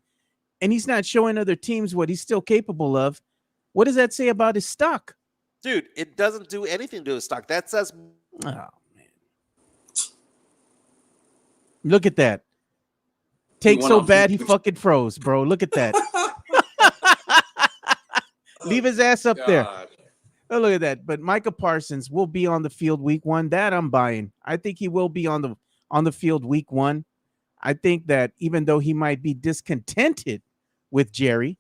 and he's not showing other teams what he's still capable of, what does that say about his stock?
Dude, it doesn't do anything to his stock. That says
Oh, man. Look at that. Take so bad he fucking froze, bro. Look at that. Leave his ass up there. Oh, look at that. But Micah Parsons will be on the field week 1. That I'm buying. I think he will be on the field week 1. I think that even though he might be discontented with Jerry,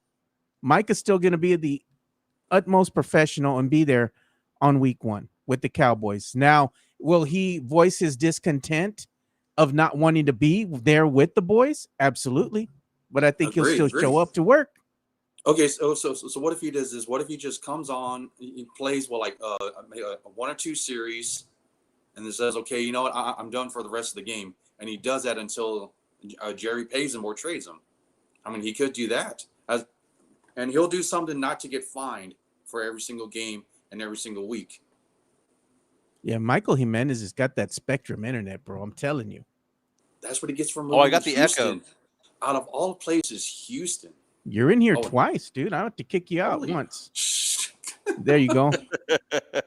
Micah's still going to be the utmost professional and be there on week 1 with the Cowboys. Now, will he voice his discontent of not wanting to be there with the boys? Absolutely. But I think he'll still show up to work.
Okay, so what if he does this? What if he just comes on, he plays like 1 or 2 series, and then says, okay, you know what, I'm done for the rest of the game, and he does that until Jerry pays him or trades him. I mean, he could do that, and he'll do something not to get fined for every single game and every single week.
Yeah, Michael Jimenez has got that Spectrum internet, bro. I'm telling you.
That's what he gets from.
I got the
Houston.
echo.
Out of all places, Houston.
You're in here twice, dude. I have to kick you out once. There you go.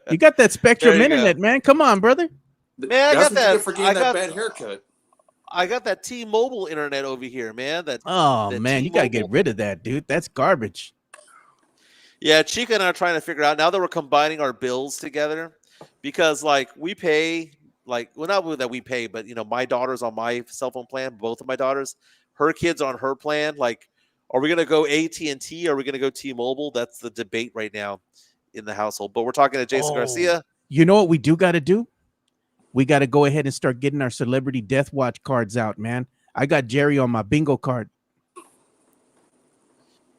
You got that
There
Spectrum
you go.
internet, man. Come on, brother.
Man, I
That's
got
what you
that.
get for
I
getting that
got
bad haircut.
I got that T-Mobile internet over here, man.
Oh
That
man, you gotta get
T-Mobile.
rid of that, dude. That's garbage.
Yeah, Chica and I are trying to figure out now that we're combining our bills together because like we pay like well not that we pay, but my daughter's on my cell phone plan, both of my daughters, her kids on her plan. Like, are we gonna go AT&T? Are we gonna go T-Mobile? That's the debate right now in the household. But we're talking to Jason
Oh,
Garcia.
you know what we do got to do? We got to go ahead and start getting our celebrity death watch cards out, man. I got Jerry on my bingo card.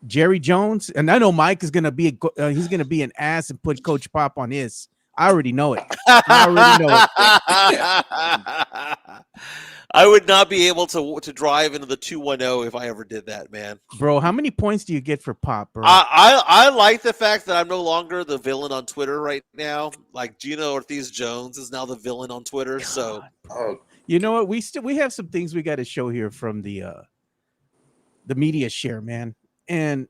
Jerry Jones, and I know Mike is gonna be he's gonna be an ass and put Coach Pop on his. I already know it. I already know it,
I would not be able to drive into the 210 if I ever did that, man.
bro. How many points do you get for Pop, bro?
I like the fact that I'm no longer the villain on Twitter right now. Like Gino Ortiz Jones is now the villain on Twitter. So
Oh,
You know what? We have some things we got to show here from the media share, man. And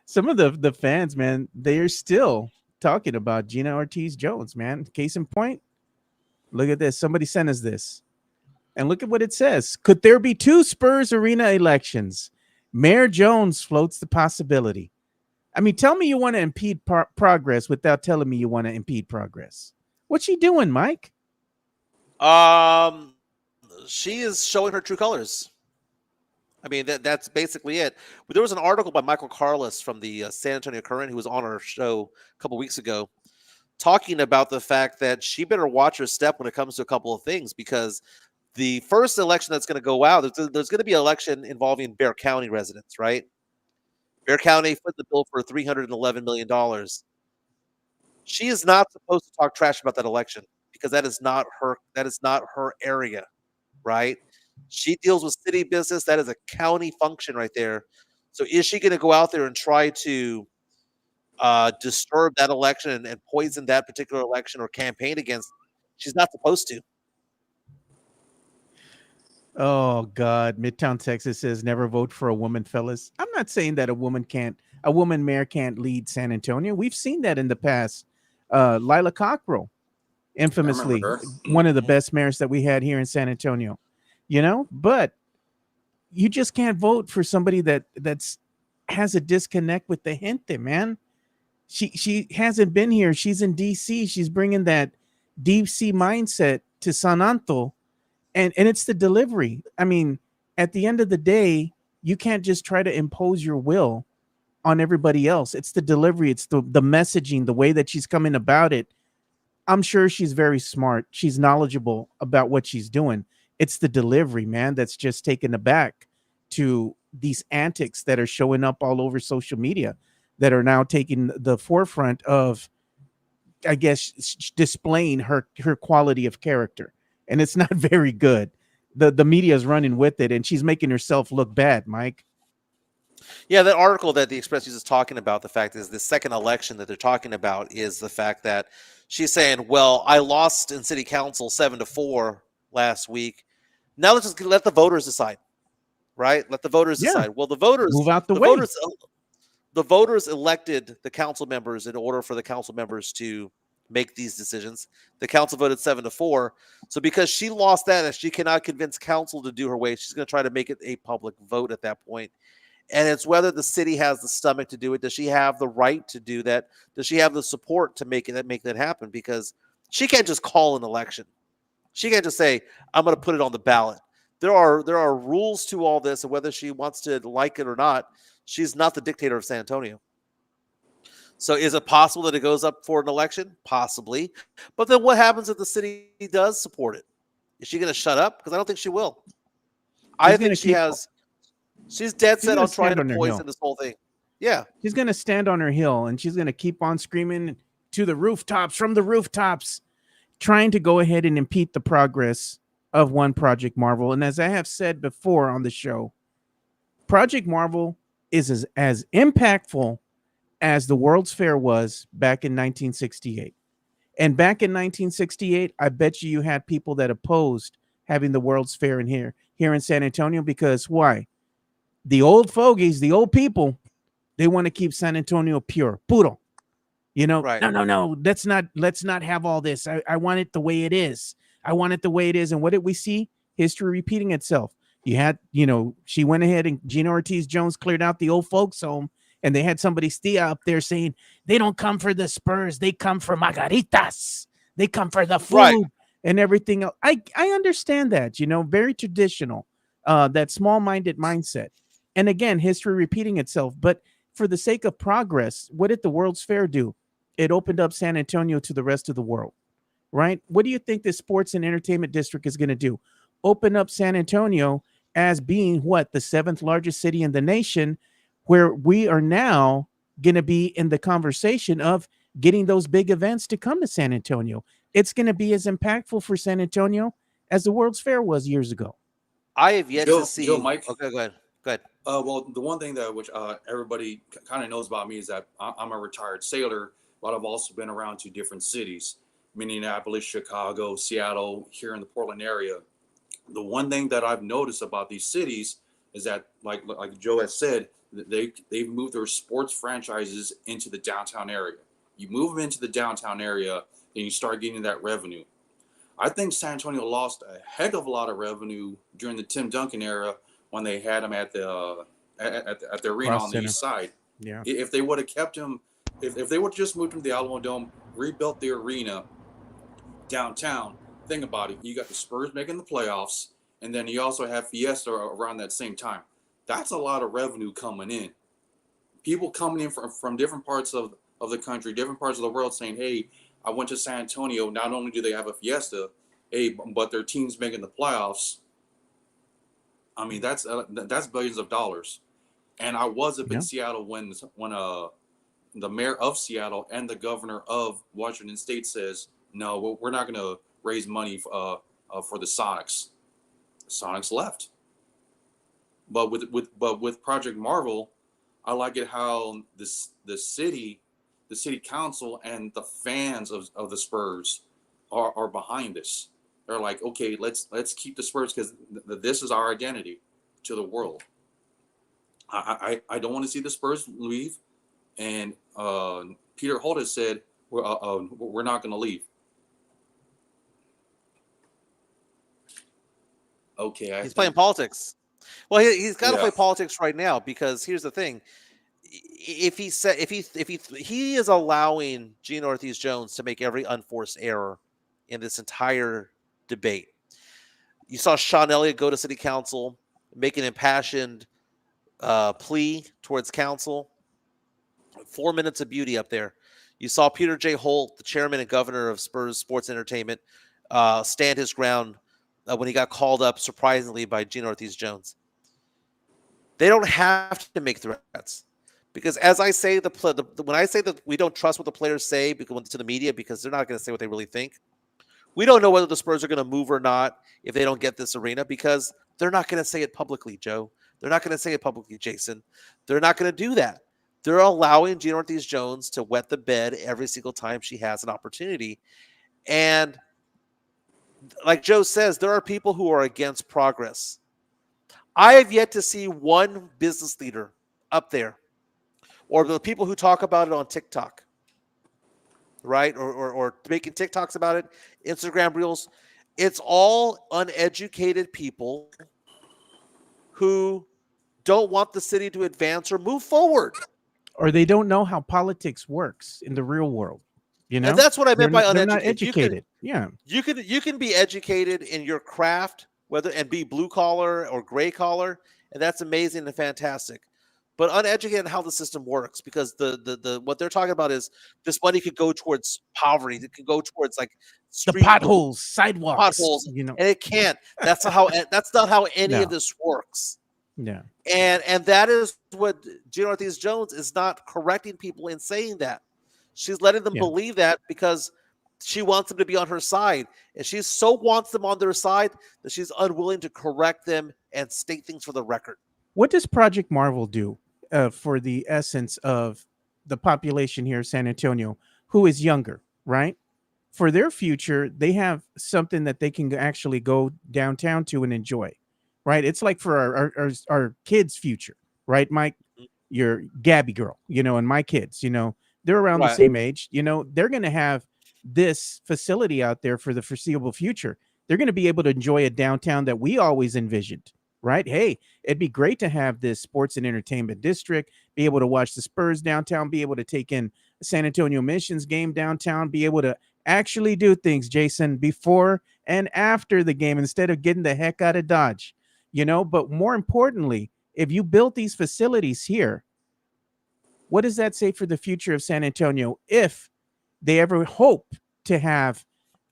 some of the fans, man, they are still talking about Gina Ortiz Jones, man. Case in point, look at this. Somebody sent us this. And look at what it says. Could there be 2 Spurs Arena elections? Mayor Jones floats the possibility. I mean, tell me you want to impede progress without telling me you want to impede progress. What's she doing, Mike?
she is showing her true colors. I mean, that's basically it. But there was an article by Michael Carlos from the San Antonio Current, who was on our show a couple weeks ago, talking about the fact that she better watch her step when it comes to a couple of things because the first election that's going to go out, there's going to be an election involving Bexar County residents, right? Bexar County put the bill for $311 million. She is not supposed to talk trash about that election because that is not her. That is not her area, right? She deals with city business. That is a county function right there. So is she going to go out there and try to disturb that election and poison that particular election or campaign against? She's not supposed to.
Oh God, Midtown Texas says never vote for a woman, fellas. I'm not saying that a woman mayor can't lead San Antonio. We've seen that in the past. Lila Cockrell, infamously
her.
one of the best mayors that we had here in San Antonio. But you just can't vote for somebody that's has a disconnect with the gente, man. She hasn't been here. She's in DC. She's bringing that DC mindset to San Anto. And it's the delivery. I mean, at the end of the day, you can't just try to impose your will on everybody else. It's the delivery. It's the messaging, the way that she's coming about it. I'm sure she's very smart. She's knowledgeable about what she's doing. It's the delivery, man, that's just taken aback to these antics that are showing up all over social media that are now taking the forefront of, I guess, displaying her quality of character. And it's not very good. The media is running with it, and she's making herself look bad, Mike.
Yeah, that article that the Express is talking about, the fact is the second election that they're talking about is the fact that she's saying, well, I lost in city council 7-4 last week. Now let's just let the voters decide, right? Let the voters
Yeah.
decide. Well, the voters
Move out the way.
The voters elected the council members in order for the council members to make these decisions. The council voted 7-4. So because she lost that and she cannot convince council to do her way, she's going to try to make it a public vote at that point. And it's whether the city has the stomach to do it. Does she have the right to do that? Does she have the support to make that happen? Because she can't just call an election. She can't just say, I'm going to put it on the ballot. There are rules to all this, and whether she wants to like it or not, she's not the dictator of San Antonio. So is it possible that it goes up for an election? Possibly. But then what happens if the city does support it? Is she going to shut up? Because I don't think she will. I think she's dead set on trying to poison this whole thing. Yeah.
She's going to stand on her hill, and she's going to keep on screaming to the rooftops, from the rooftops, trying to go ahead and impede the progress of one Project Marvel. And as I have said before on the show, Project Marvel is as impactful as the World's Fair was back in 1968. And back in 1968, I bet you had people that opposed having the World's Fair here in San Antonio, because why? The old fogies, the old people, they want to keep San Antonio pure, puro.
Right.
No, no, no, let's not have all this. I want it the way it is. I want it the way it is. And what did we see? History repeating itself. You had, she went ahead and Gina Ortiz Jones cleared out the old folks home, and they had somebody Stia up there saying they don't come for the Spurs, they come for margaritas, they come for the
Right.
food and everything else. I understand that, very traditional, that small-minded mindset. And again, history repeating itself. But for the sake of progress, what did the World's Fair do? It opened up San Antonio to the rest of the world, right? What do you think the sports and entertainment district is going to do? Open up San Antonio as being what? The seventh largest city in the nation, where we are now going to be in the conversation of getting those big events to come to San Antonio. It's going to be as impactful for San Antonio as the World's Fair was years ago.
I have yet to
Joe,
see.
Mike.
Okay, go ahead. Go ahead.
Well, the one thing that which everybody kind of knows about me is that I'm a retired sailor, but I've also been around to different cities, Minneapolis, Chicago, Seattle, here in the Portland area. The one thing that I've noticed about these cities is that, like Joe has said, they've moved their sports franchises into the downtown area. You move them into the downtown area, then you start getting that revenue. I think San Antonio lost a heck of a lot of revenue during the Tim Duncan era when they had him at the arena
Cross
on the
Center.
east side.
Yeah.
If they would have kept him, if they would have just moved him to the Alamo Dome, rebuilt the arena downtown, think about it. You got the Spurs making the playoffs, and then you also have Fiesta around that same time. That's a lot of revenue coming in. People coming in from different parts of the country, different parts of the world saying, hey, I went to San Antonio. Not only do they have a Fiesta, hey, but their team's making the playoffs. I mean, that's billions of dollars. And I was up
Yeah.
in Seattle when the mayor of Seattle and the governor of Washington State says, no, we're not going to raise money for the Sonics. The Sonics left. But with Project Marvel, I like it how the city council and the fans of the Spurs are behind this. They're like, okay, let's keep the Spurs because this is our identity to the world. I don't want to see the Spurs leave, and Peter Holt has said we're not going to leave. Okay,
He's playing politics. Well, he's got to
Yeah.
play politics right now because here's the thing: if he is allowing Gene Ortiz Jones to make every unforced error in this entire debate. You saw Sean Elliott go to city council, make an impassioned plea towards council. 4 minutes of beauty up there. You saw Peter J. Holt, the chairman and governor of Spurs Sports Entertainment, stand his ground when he got called up surprisingly by Gene Ortiz Jones. They don't have to make threats because, as I say, when I say that we don't trust what the players say to the media because they're not going to say what they really think. We don't know whether the Spurs are going to move or not if they don't get this arena because they're not going to say it publicly, Joe. They're not going to say it publicly, Jason. They're not going to do that. They're allowing Gina Ortiz Jones to wet the bed every single time she has an opportunity. And like Joe says, there are people who are against progress. I have yet to see one business leader up there or the people who talk about it on TikTok, right? Or making TikToks about it, Instagram reels. It's all uneducated people who don't want the city to advance or move forward.
Or they don't know how politics works in the real world.
And that's what I meant by
They're not
uneducated.
educated.
You can be educated in your craft, and be blue collar or gray collar, and that's amazing and fantastic. But uneducated in how the system works, because the what they're talking about is this money could go towards poverty. It could go towards like
The
street
potholes, sidewalks,
potholes, and it can't. That's not how any
No.
of this works.
Yeah.
And that is what Gina Ortiz Jones is not correcting people in saying that. She's letting them
Yeah.
believe that because she wants them to be on her side. And she so wants them on their side that she's unwilling to correct them and state things for the record.
What does Project Marvel do for the essence of the population here in San Antonio who is younger, right? For their future, they have something that they can actually go downtown to and enjoy, right? It's like for our kids' future, right, Mike? Your Gabby girl, and my kids, They're around the
Right.
same age. They're going to have this facility out there for the foreseeable future. They're going to be able to enjoy a downtown that we always envisioned, right? Hey, it'd be great to have this sports and entertainment district, be able to watch the Spurs downtown, be able to take in a San Antonio Missions game downtown, be able to actually do things, Jason, before and after the game instead of getting the heck out of Dodge, But more importantly, if you built these facilities here, what does that say for the future of San Antonio if they ever hope to have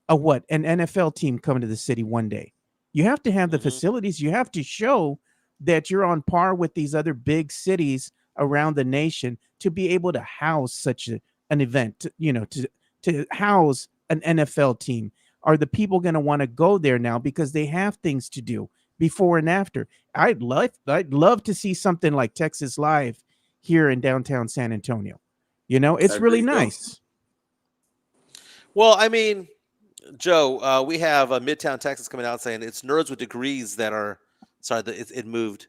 an NFL team come to the city one day? You have to have the facilities. You have to show that you're on par with these other big cities around the nation to be able to house such an event, to house an NFL team. Are the people going to want to go there now because they have things to do before and after? I'd love to see something like Texas Live here in downtown San Antonio. It's really nice.
Well, I mean, Joe, we have Midtown Texas coming out saying it's nerds with degrees that are sorry that it moved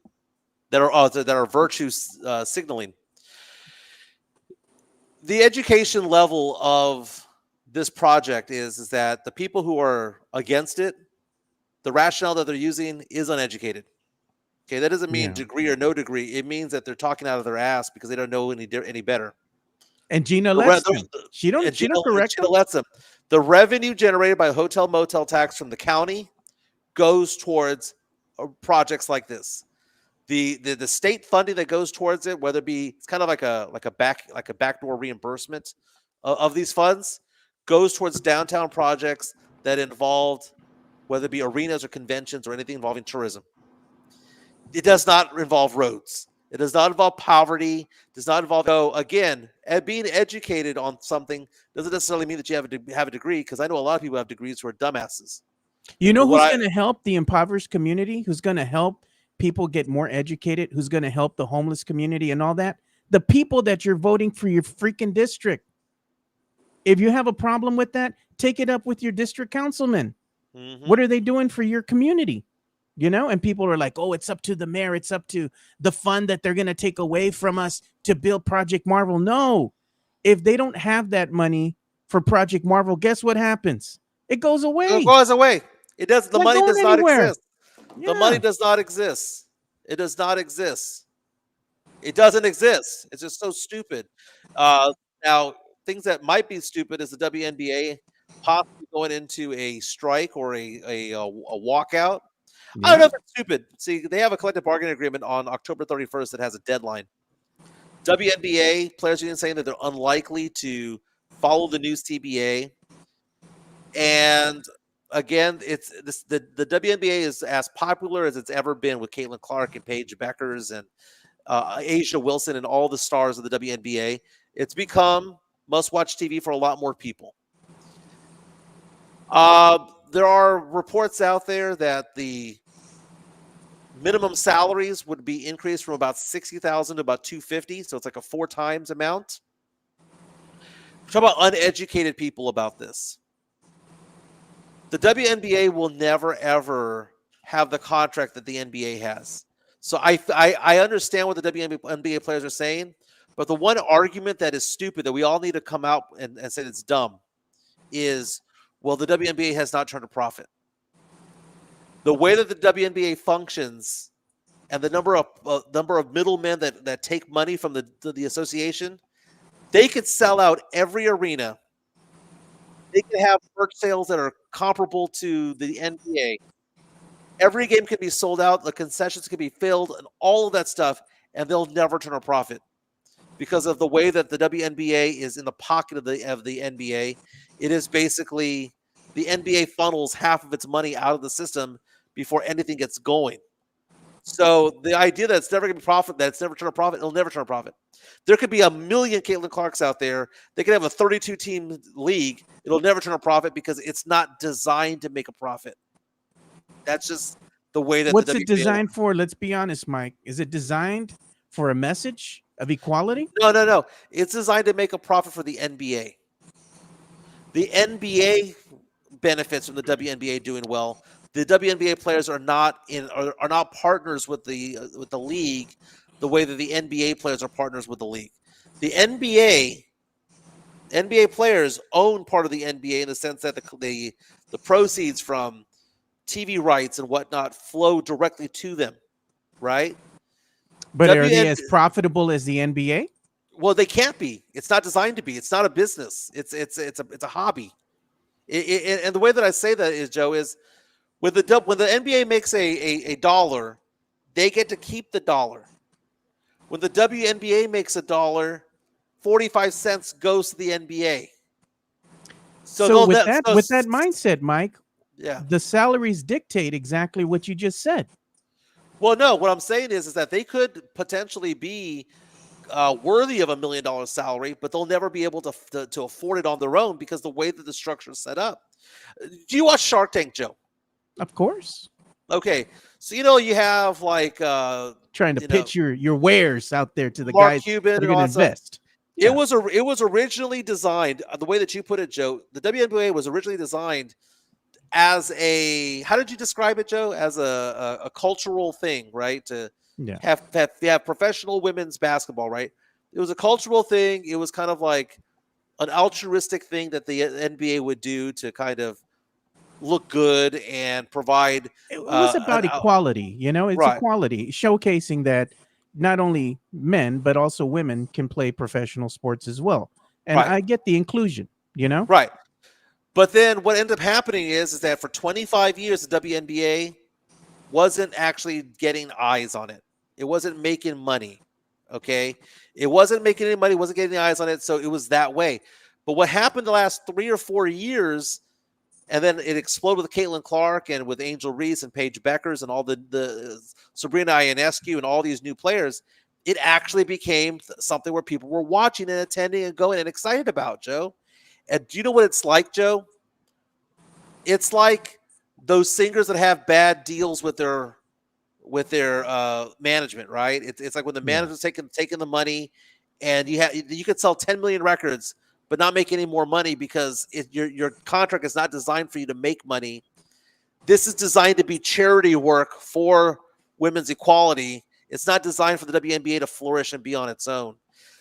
that are virtue signaling. The education level of this project is that the people who are against it, the rationale that they're using is uneducated. Okay, that doesn't mean degree or no degree. It means that they're talking out of their ass because they don't know any better.
And Gina lets them. She don't correct
Gina lets them. The revenue generated by hotel motel tax from the county goes towards projects like this. The state funding that goes towards it, whether it be it's kind of like a backdoor reimbursement of these funds, goes towards downtown projects that involved whether it be arenas or conventions or anything involving tourism. It does not involve roads. It does not involve poverty. Does not involve. So again, being educated on something doesn't necessarily mean that you have a degree. Because I know a lot of people have degrees who are dumbasses.
You know who's going to help the impoverished community? Who's going to help people get more educated? Who's going to help the homeless community and all that? The people that you're voting for your freaking district. If you have a problem with that, take it up with your district councilman. Mm-hmm. What are they doing for your community? And people are like, oh, it's up to the mayor. It's up to the fund that they're going to take away from us to build Project Marvel. No, if they don't have that money for Project Marvel, guess what happens? It goes away.
It goes away. It does. The money does not exist.
Yeah.
The money does not exist. It does not exist. It doesn't exist. It's just so stupid. Now, things that might be stupid is the WNBA possibly going into a strike or a walkout. Yeah. I don't know if it's stupid. See, they have a collective bargaining agreement on October 31st that has a deadline. WNBA players union saying that they're unlikely to follow the new CBA. And again, the WNBA is as popular as it's ever been with Caitlin Clark and Paige Beckers and Asia Wilson and all the stars of the WNBA. It's become must-watch TV for a lot more people. There are reports out there that the minimum salaries would be increased from about $60,000 to about $250,000, so it's like a 4 times amount. Talk about uneducated people about this. The WNBA will never ever have the contract that the NBA has. So I understand what the WNBA players are saying, but the one argument that is stupid that we all need to come out and say it's dumb is, well, the WNBA has not turned a profit. The way that the WNBA functions and the number of middlemen that take money from the association, they could sell out every arena. They could have merch sales that are comparable to the NBA. Every game can be sold out. The concessions can be filled and all of that stuff, and they'll never turn a profit because of the way that the WNBA is in the pocket of the NBA. It is basically the NBA funnels half of its money out of the system before anything gets going. So the idea that it's never going to be profit, that it's never turn a profit, it'll never turn a profit. There could be a million Caitlin Clarks out there. They could have a 32-team league. It'll never turn a profit because it's not designed to make a profit. That's just the way that
What's it designed for? Let's be honest, Mike. Is it designed for a message of equality?
No. It's designed to make a profit for the NBA. The NBA benefits from the WNBA doing well. The WNBA players are not partners with the league the way that the NBA players are partners with the league. The NBA NBA players own part of the NBA in the sense that the proceeds from TV rights and whatnot flow directly to them, right?
But are they
WN
as profitable as the NBA?
Well, they can't be. It's not designed to be. It's not a business. It's a hobby. And the way that I say that is, Joe, is when the NBA makes a dollar, they get to keep the dollar. When the WNBA makes a dollar, 45 cents goes to the NBA.
So with
that
that mindset, Mike,
yeah.
the salaries dictate exactly what you just said.
Well, no, what I'm saying is that they could potentially be worthy of $1 million salary, but they'll never be able to afford it on their own because the way that the structure is set up. Do you watch Shark Tank, Joe?
Of course.
Okay, so you have like
Trying to pitch your wares out there to the
Mark
guys
Cuban
that are
and all
going
that
to
stuff.
invest.
It was originally designed the way that you put it, Joe. The WNBA was originally designed as how did you describe it, Joe? As a cultural thing, right? To have professional women's basketball, right? It was a cultural thing. It was kind of like an altruistic thing that the NBA would do to kind of look good and provide.
It was about equality, it's
right.
equality, showcasing that not only men but also women can play professional sports as well. And
Right.
I get the inclusion,
Right. But then what ended up happening is that for 25 years, the WNBA wasn't actually getting eyes on it. It wasn't making money. Okay. It wasn't making any money, wasn't getting eyes on it. So it was that way. But what happened the last 3 or 4 years, and then it exploded with Caitlin Clark and with Angel Reese and Paige Beckers and all the Sabrina Ionescu and all these new players, it actually became something where people were watching and attending and going and excited about, Joe. And do you know what it's like, Joe? It's like those singers that have bad deals with their management, right? It's like when the manager's taking the money, and you could sell 10 million records, but not make any more money because your contract is not designed for you to make money. This is designed to be charity work for women's equality. It's not designed for the WNBA to flourish and be on its own.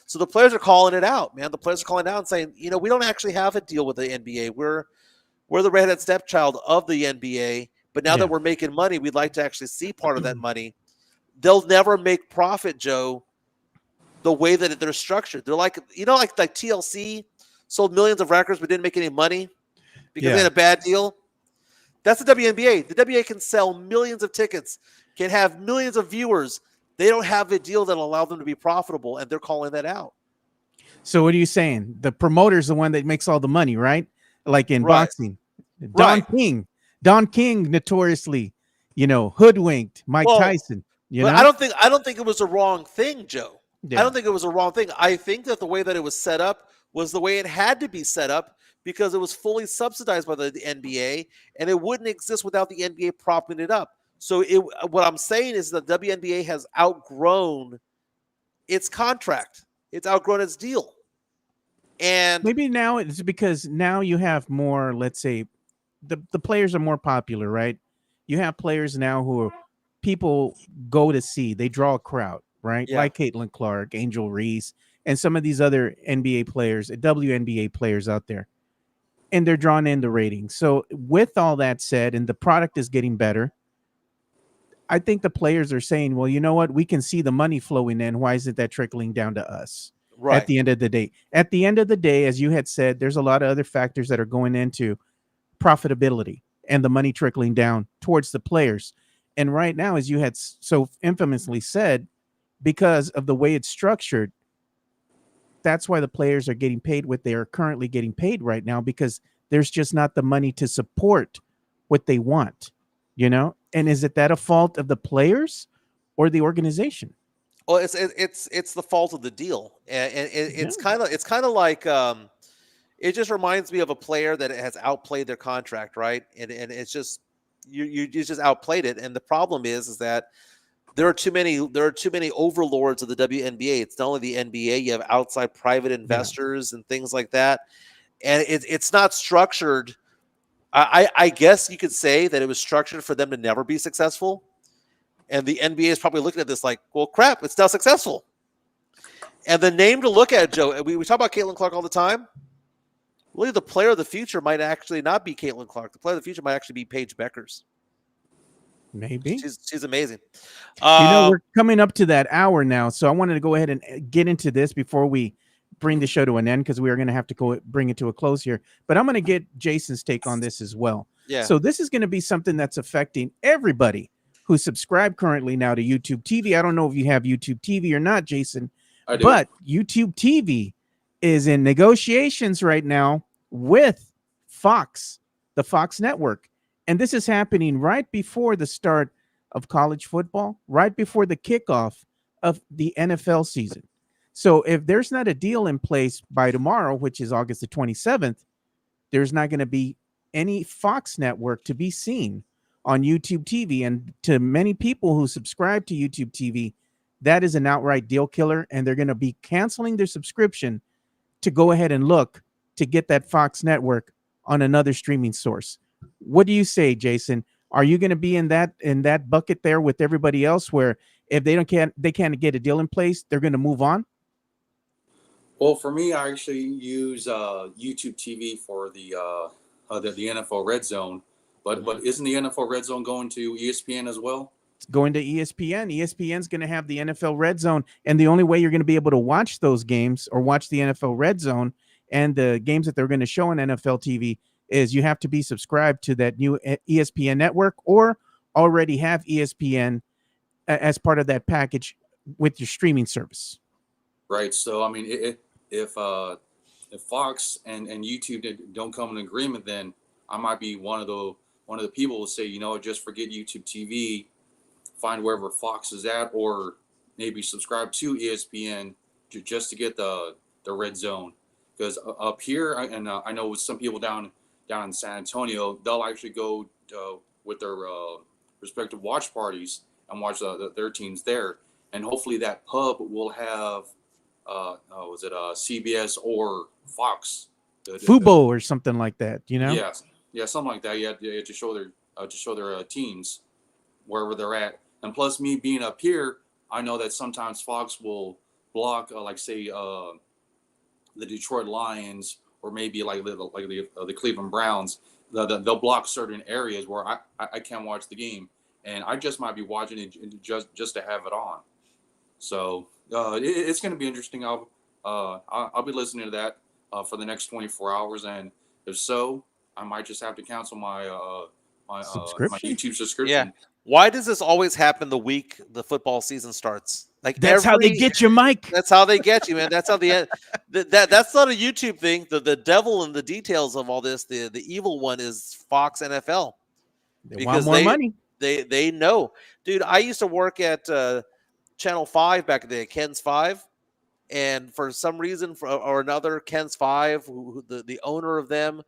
So the players are calling it out, man. The players are calling it out and saying, we don't actually have a deal with the NBA. We're the redheaded stepchild of the NBA. But now that we're making money, we'd like to actually see part of that money. They'll never make profit, Joe, the way that they're structured. They're like, like TLC sold millions of records but didn't make any money because they had a bad deal. That's the WNBA. The WNBA can sell millions of tickets, can have millions of viewers. They don't have a deal that'll allow them to be profitable, and they're calling that out.
So what are you saying? The promoter's the one that makes all the money, right? Like in boxing. Don King notoriously, hoodwinked Mike Tyson.
But I don't think it was a wrong thing, Joe.
Yeah.
I don't think it was a wrong thing. I think that the way that it was set up was the way it had to be set up because it was fully subsidized by the NBA, and it wouldn't exist without the NBA propping it up. So what I'm saying is that WNBA has outgrown its contract. It's outgrown its deal. And
maybe now it's because now you have more, let's say, the players are more popular, right? You have players now who people go to see. They draw a crowd, right?
Yeah.
Like Caitlin Clark, Angel Reese, and some of these other NBA players, WNBA players out there. And they're drawing in the ratings. So with all that said, and the product is getting better, I think the players are saying, well, you know what? We can see the money flowing in. Why isn't that trickling down to us?
Right.
At the end of the day. At the end of the day, as you had said, there's a lot of other factors that are going into profitability and the money trickling down towards the players. And right now, as you had so infamously said, because of the way it's structured, that's why the players are getting paid what they are currently getting paid right now, because there's just not the money to support what they want, And is that a fault of the players or the organization?
Well, it's the fault of the deal, and it's kind of like it just reminds me of a player that has outplayed their contract, right? And it's just you just outplayed it, and the problem is that there are too many overlords of the WNBA. It's not only the NBA; you have outside private investors and things like that, and it's not structured. I guess you could say that it was structured for them to never be successful. And the NBA is probably looking at this like, well, crap, it's now successful. And the name to look at, Joe, we talk about Caitlin Clark all the time. really the player of the future might actually not be Caitlin Clark. The player of the future might actually be Paige Beckers.
Maybe.
She's amazing.
We're coming up to that hour now, so I wanted to go ahead and get into this before we bring the show to an end, because we are going to have to bring it to a close here. But I'm going to get Jason's take on this as well.
Yeah.
So this is going to be something that's affecting everybody who's subscribed currently now to YouTube TV. I don't know if you have YouTube TV or not, Jason,
I do.
but YouTube TV is in negotiations right now with Fox, the Fox network. And this is happening right before the start of college football, right before the kickoff of the NFL season. So if there's not a deal in place by tomorrow, which is August the 27th, there's not going to be any Fox network to be seen on YouTube TV. And to many people who subscribe to YouTube TV, that is an outright deal killer, and they're going to be canceling their subscription to go ahead and look to get that Fox network on another streaming source. What do you say, Jason? Are you going to be in that bucket there with everybody else, where if they can't get a deal in place, they're going to move on?
Well, for me, I actually use YouTube TV for the NFL Red Zone, but isn't the NFL Red Zone going to ESPN as well?
It's going to ESPN. ESPN's going to have the NFL Red Zone, and the only way you're going to be able to watch those games or watch the NFL Red Zone and the games that they're going to show on NFL TV is you have to be subscribed to that new ESPN network or already have ESPN as part of that package with your streaming service.
Right. So, I mean, if Fox and YouTube don't come in agreement, then I might be one of the people who say, just forget YouTube TV, find wherever Fox is at, or maybe subscribe to ESPN just to get the Red Zone. Because up here, I know with some people down in San Antonio, they'll actually go with their respective watch parties and watch their teams there. And hopefully that pub will have, CBS or Fox?
Fubo or something like that,
Yeah, something like that. You have to show their teams wherever they're at. And plus, me being up here, I know that sometimes Fox will block, the Detroit Lions, or maybe like the Cleveland Browns. They'll block certain areas where I can't watch the game, and I just might be watching it just to have it on. So it's going to be interesting. I'll be listening to that for the next 24 hours, and if so, I might just have to cancel my my YouTube subscription.
Yeah. Why does this always happen the week the football season starts? Like
that's how they get you, Mike.
That's how they get you, man. That's how that's not a YouTube thing. The devil in the details of all this, the evil one is Fox NFL.
They want more money.
They know, dude. I used to work at Channel 5 back in the day, Ken's 5, and for some reason or another, Ken's 5, who the owner of them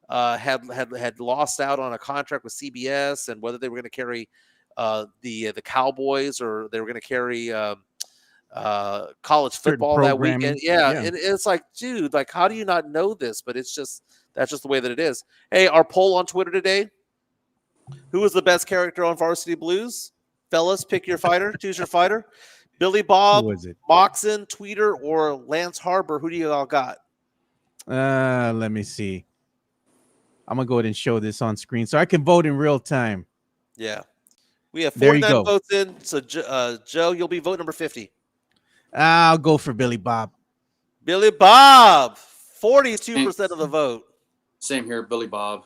had lost out on a contract with CBS, and whether they were going to carry the Cowboys or they were going to carry college football that weekend. Yeah. And it's like, dude, like, how do you not know this? But that's just the way that it is. Hey, our poll on Twitter today: who is the best character on Varsity Blues? Fellas, pick your fighter. Choose your fighter. Billy Bob, Moxon, Tweeter, or Lance Harbor. Who do you all got?
Let me see. I'm going to go ahead and show this on screen so I can vote in real time.
Yeah. We have 49 votes in. So, Joe, you'll be vote number 50.
I'll go for Billy Bob.
Billy Bob, 42% of the vote.
Same here, Billy Bob.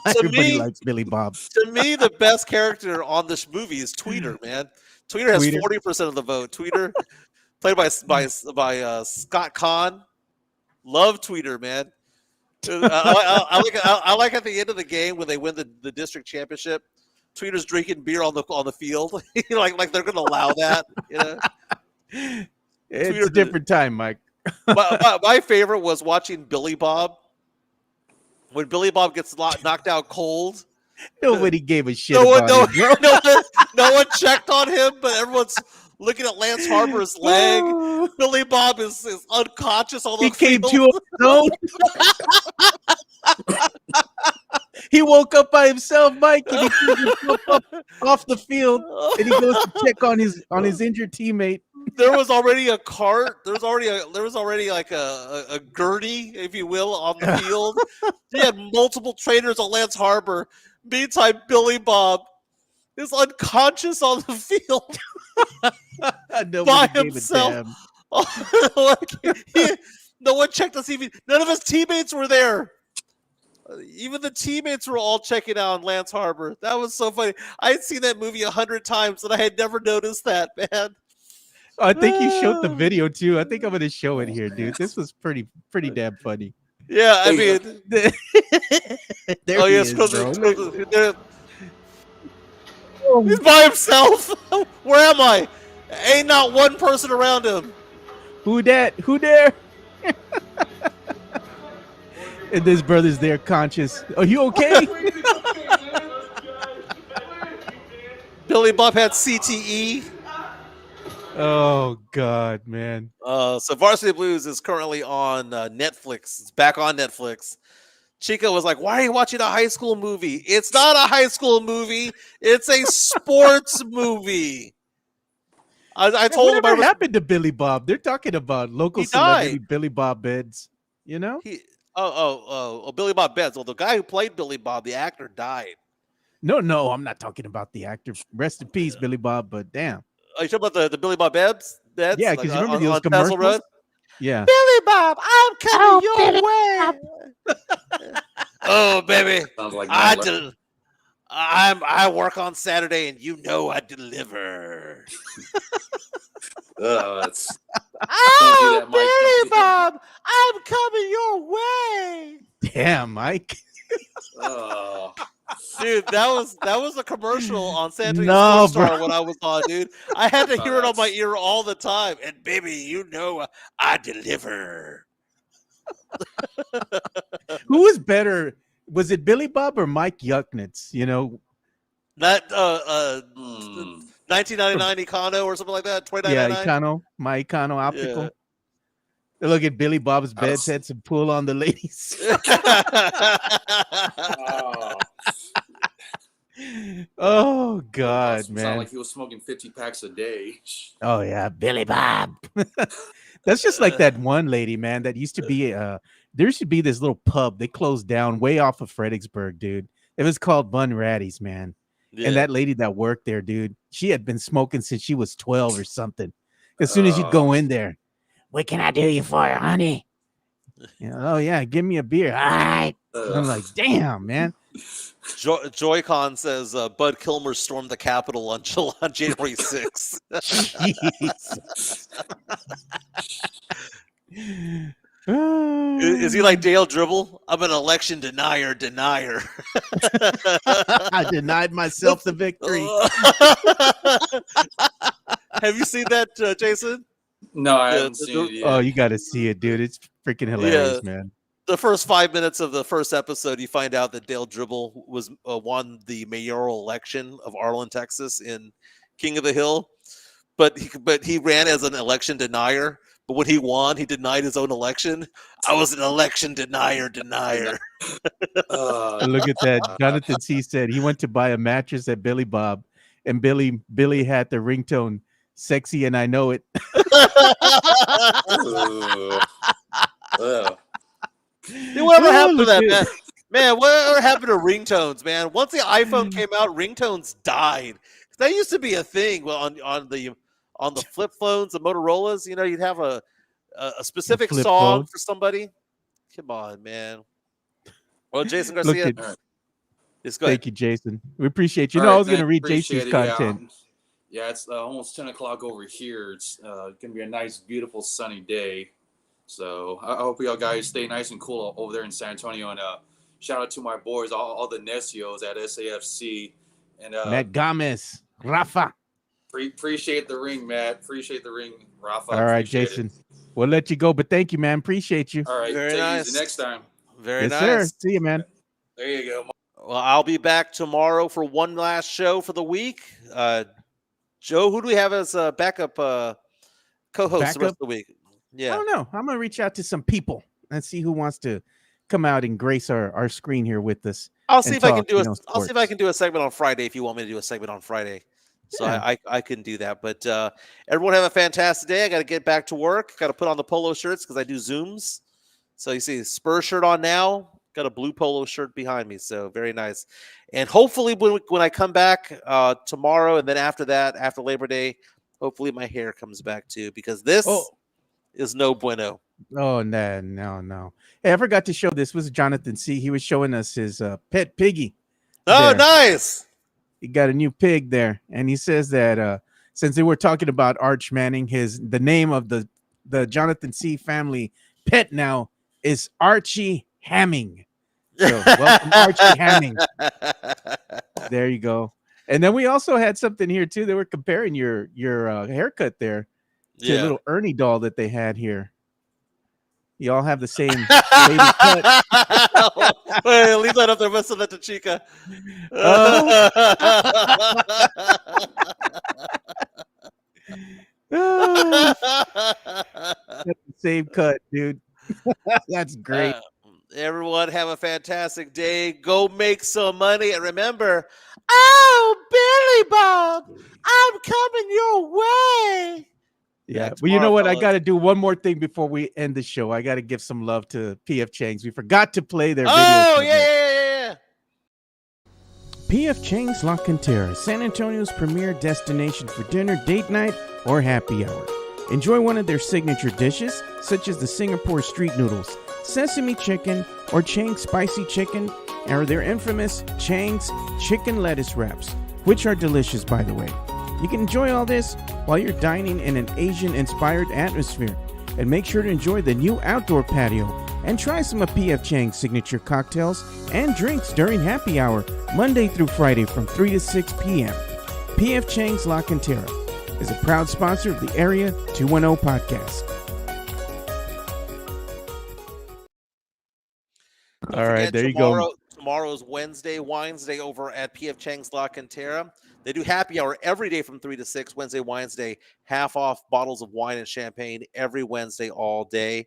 Everybody likes Billy Bob.
To me, the best character on this movie is Tweeter, man. Tweeter has 40% of the vote. Tweeter, played by Scott Kahn. Love Tweeter, man. I like at the end of the game when they win the district championship, Tweeter's drinking beer on the field. like they're going to allow that.
It's
Tweeter,
a different time, Mike.
my favorite was watching Billy Bob. When Billy Bob gets knocked out cold,
nobody gave a shit.
No one checked on him, but everyone's looking at Lance Harper's leg. Billy Bob is unconscious on the field.
He came to his own. He woke up by himself, Mike, and he threw himself up off the field, and he goes to check on his injured teammate.
there was already a cart. There was already like a gurney, if you will, on the field. He had multiple trainers on Lance Harbor. Meantime, Billy Bob is unconscious on the field
Nobody
by
gave a
himself.
damn.
No one checked to see if none of his teammates were there. Even the teammates were all checking out on Lance Harbor. That was so funny. I had seen that movie 100 times and I had never noticed that, man.
I think you showed the video too. I think I'm gonna show it here, dude. This was pretty damn funny.
Yeah, I
Hey,
mean,
There
oh
he
yeah,
is, bro.
he's by himself. Where am I? Ain't not one person around him.
Who that? Who there? And this brother's there, conscious. Are you okay?
Billy Bob had CTE.
Oh God, man.
So Varsity Blues is currently on Netflix. It's back on Netflix. Chico was like, "Why are you watching a high school movie? It's not a high school movie. It's a sports movie." I told him
Whatever happened to Billy Bob? They're talking about local
He
celebrity
died.
Billy Bob Beds. You know?
Billy Bob Betts. Well, the guy who played Billy Bob, the actor, died.
No, I'm not talking about the actor. Rest in peace, Billy Bob. But damn.
Are you talking about the Billy Bob Beds?
Yeah, because you remember those commercials?
Road?
Yeah.
Billy Bob, I'm coming your way. Oh, baby.
Sounds like
I
Miller.
I work on Saturday, and you know I deliver.
It's
Oh,
that, Mike.
Billy Bob, I'm coming your way.
Damn, Mike.
Dude, that was a commercial on Santa
No,
Star
bro.
when I was on, dude. I had to
Oh,
hear it on my
that's-
ear all the time. And baby, you know I deliver.
Who was better? Was it Billy Bob or Mike Yucknitz? You know?
That
Hmm.
1999 Econo or something like that.
Yeah,
29.99.
Econo, my Econo optical.
Yeah.
Look at Billy Bob's
I was-
beds had some pull on the ladies. Oh God,
Sound
man.
like he was smoking 50 packs a day.
Oh yeah, Billy Bob. That's just like that one lady, man, that used to be there used to be this little pub. They closed down way off of Fredericksburg, dude. It was called Bun Ratty's, man.
Yeah.
And that lady that worked there, dude, she had been smoking since she was 12 or something. As soon as you go in there, what can I do you for, honey? You know, oh yeah, give me a beer. All right. I'm like, damn, man.
Joy-Con says Bud Kilmer stormed the Capitol on January 6th.
Jesus.
Is he like Dale Dribble? I'm an election denier.
I denied myself the victory.
Have you seen that, Jason?
No, I
Yeah,
haven't seen it yet.
Oh, you got to see it, dude. It's freaking hilarious, man.
The first 5 minutes of the first episode, you find out that Dale Dribble was won the mayoral election of Arlen, Texas, in King of the Hill, but he ran as an election denier. But when he won, he denied his own election. I was an election denier.
Look at that. Jonathan C said he went to buy a mattress at Billy Bob, and Billy had the ringtone "Sexy and I Know It."
Whatever happened to
look
that,
at-
man? Man, whatever happened to ringtones, man? Once the iPhone came out, ringtones died. That used to be a thing on the flip phones, the Motorola's. You know, you'd have a specific
flip
song
phone.
for somebody. Come on, man. Well, Jason
Look
Garcia,
at-
just go ahead.
Thank you, Jason. We appreciate you.
All
know, I
right,
was going to
man,
read
appreciate
JC's
it.
content.
Yeah, it's almost 10 o'clock over here. It's going to be a nice, beautiful, sunny day. So I hope y'all guys stay nice and cool over there in San Antonio. And shout out to my boys, all the Necios at SAFC. And
Matt Gomez, Rafa.
appreciate the ring, Matt. Appreciate the ring, Rafa.
All right,
Appreciate
Jason.
it.
We'll let you go, but thank you, man. Appreciate you.
All right,
Very
take it
nice.
easy next time.
Very
Yes,
nice.
sir. See you, man.
There you go.
Well, I'll be back tomorrow for one last show for the week. Joe, who do we have as a backup co-host the rest
Backup?
of the week?
I
Yeah.
don't know. I'm going to reach out to some people and see who wants to come out and grace our screen here with us.
I'll see
and
if I can
talk,
do
you know,
I'll see if I can do a segment on Friday if you want me to do a segment on Friday. So
Yeah.
I can do that. But everyone have a fantastic day. I got to get back to work. Got to put on the polo shirts because I do Zooms. So you see Spur shirt on now. Got a blue polo shirt behind me. So very nice. And hopefully when I come back tomorrow and then after that, after Labor Day, hopefully my hair comes back too because this
Oh,
is no bueno.
oh no, no, no. Hey, I forgot to show this. Was Jonathan C. He was showing us his pet piggy.
Oh,
There.
nice.
He got a new pig there, and he says that since they were talking about Arch Manning, the name of the Jonathan C. family pet now is Archie Hamming. So welcome, Archie Hamming. There you go. And then we also had something here too. They were comparing your haircut there to a
Yeah.
little Ernie doll that they had here. You all have the same lady cut.
Wait, leave that up there. Must have that to Chica.
Got the same cut, dude. That's great.
Everyone have a fantastic day. Go make some money. And remember, oh, Billy Bob, I'm coming your way.
Yeah.
Back
Well, you know
tomorrow,
what? I
fellas.
got to do one more thing before we end the show. I got to give some love to PF Chang's. We forgot to play their video.
Oh,
segment.
yeah.
PF Chang's La Cantera, San Antonio's premier destination for dinner, date night, or happy hour. Enjoy one of their signature dishes, such as the Singapore street noodles, sesame chicken, or Chang's spicy chicken, or their infamous Chang's chicken lettuce wraps, which are delicious, by the way. You can enjoy all this while you're dining in an Asian-inspired atmosphere. And make sure to enjoy the new outdoor patio and try some of PF Chang's signature cocktails and drinks during happy hour, Monday through Friday from 3 to 6 p.m. PF Chang's La Cantera is a proud sponsor of the Area 210 podcast.
Don't
All right,
forget,
there you go.
Tomorrow's Wednesday Wines Day over at PF Chang's La Cantera. They do happy hour every day from 3 to 6, Wednesday Wines Day, half off bottles of wine and champagne every Wednesday all day.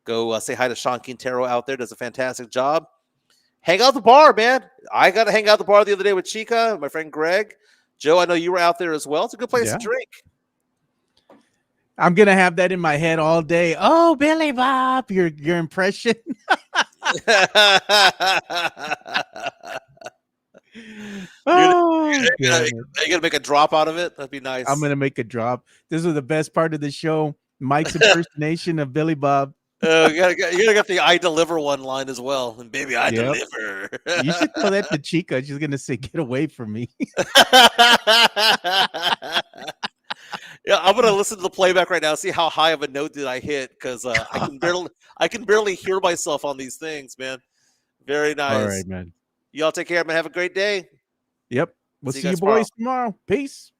Go say hi to Sean Quintero out there. Does a fantastic job. Hang out at the bar, man. I got to hang out at the bar the other day with Chica, my friend Greg. Joe, I know you were out there as well. It's a good place
Yeah.
to drink.
I'm gonna have that in my head all day. Oh, Billy Bob, your impression. Oh,
You're
God.
gonna make a drop out of it. That'd be nice.
I'm gonna make a drop. This was the best part of the show. Mike's impersonation of Billy Bob.
You gotta get the "I deliver" one line as well. And baby, I
Yep.
deliver.
You should tell that to Chica. She's gonna say, "Get away from me."
Yeah, I'm gonna listen to the playback right now. See how high of a note did I hit? Because I can barely hear myself on these things, man. Very nice.
All right, man.
Y'all take care, man. Have a great day.
Yep. We'll
See you
see you
guys tomorrow.
boys tomorrow. Peace.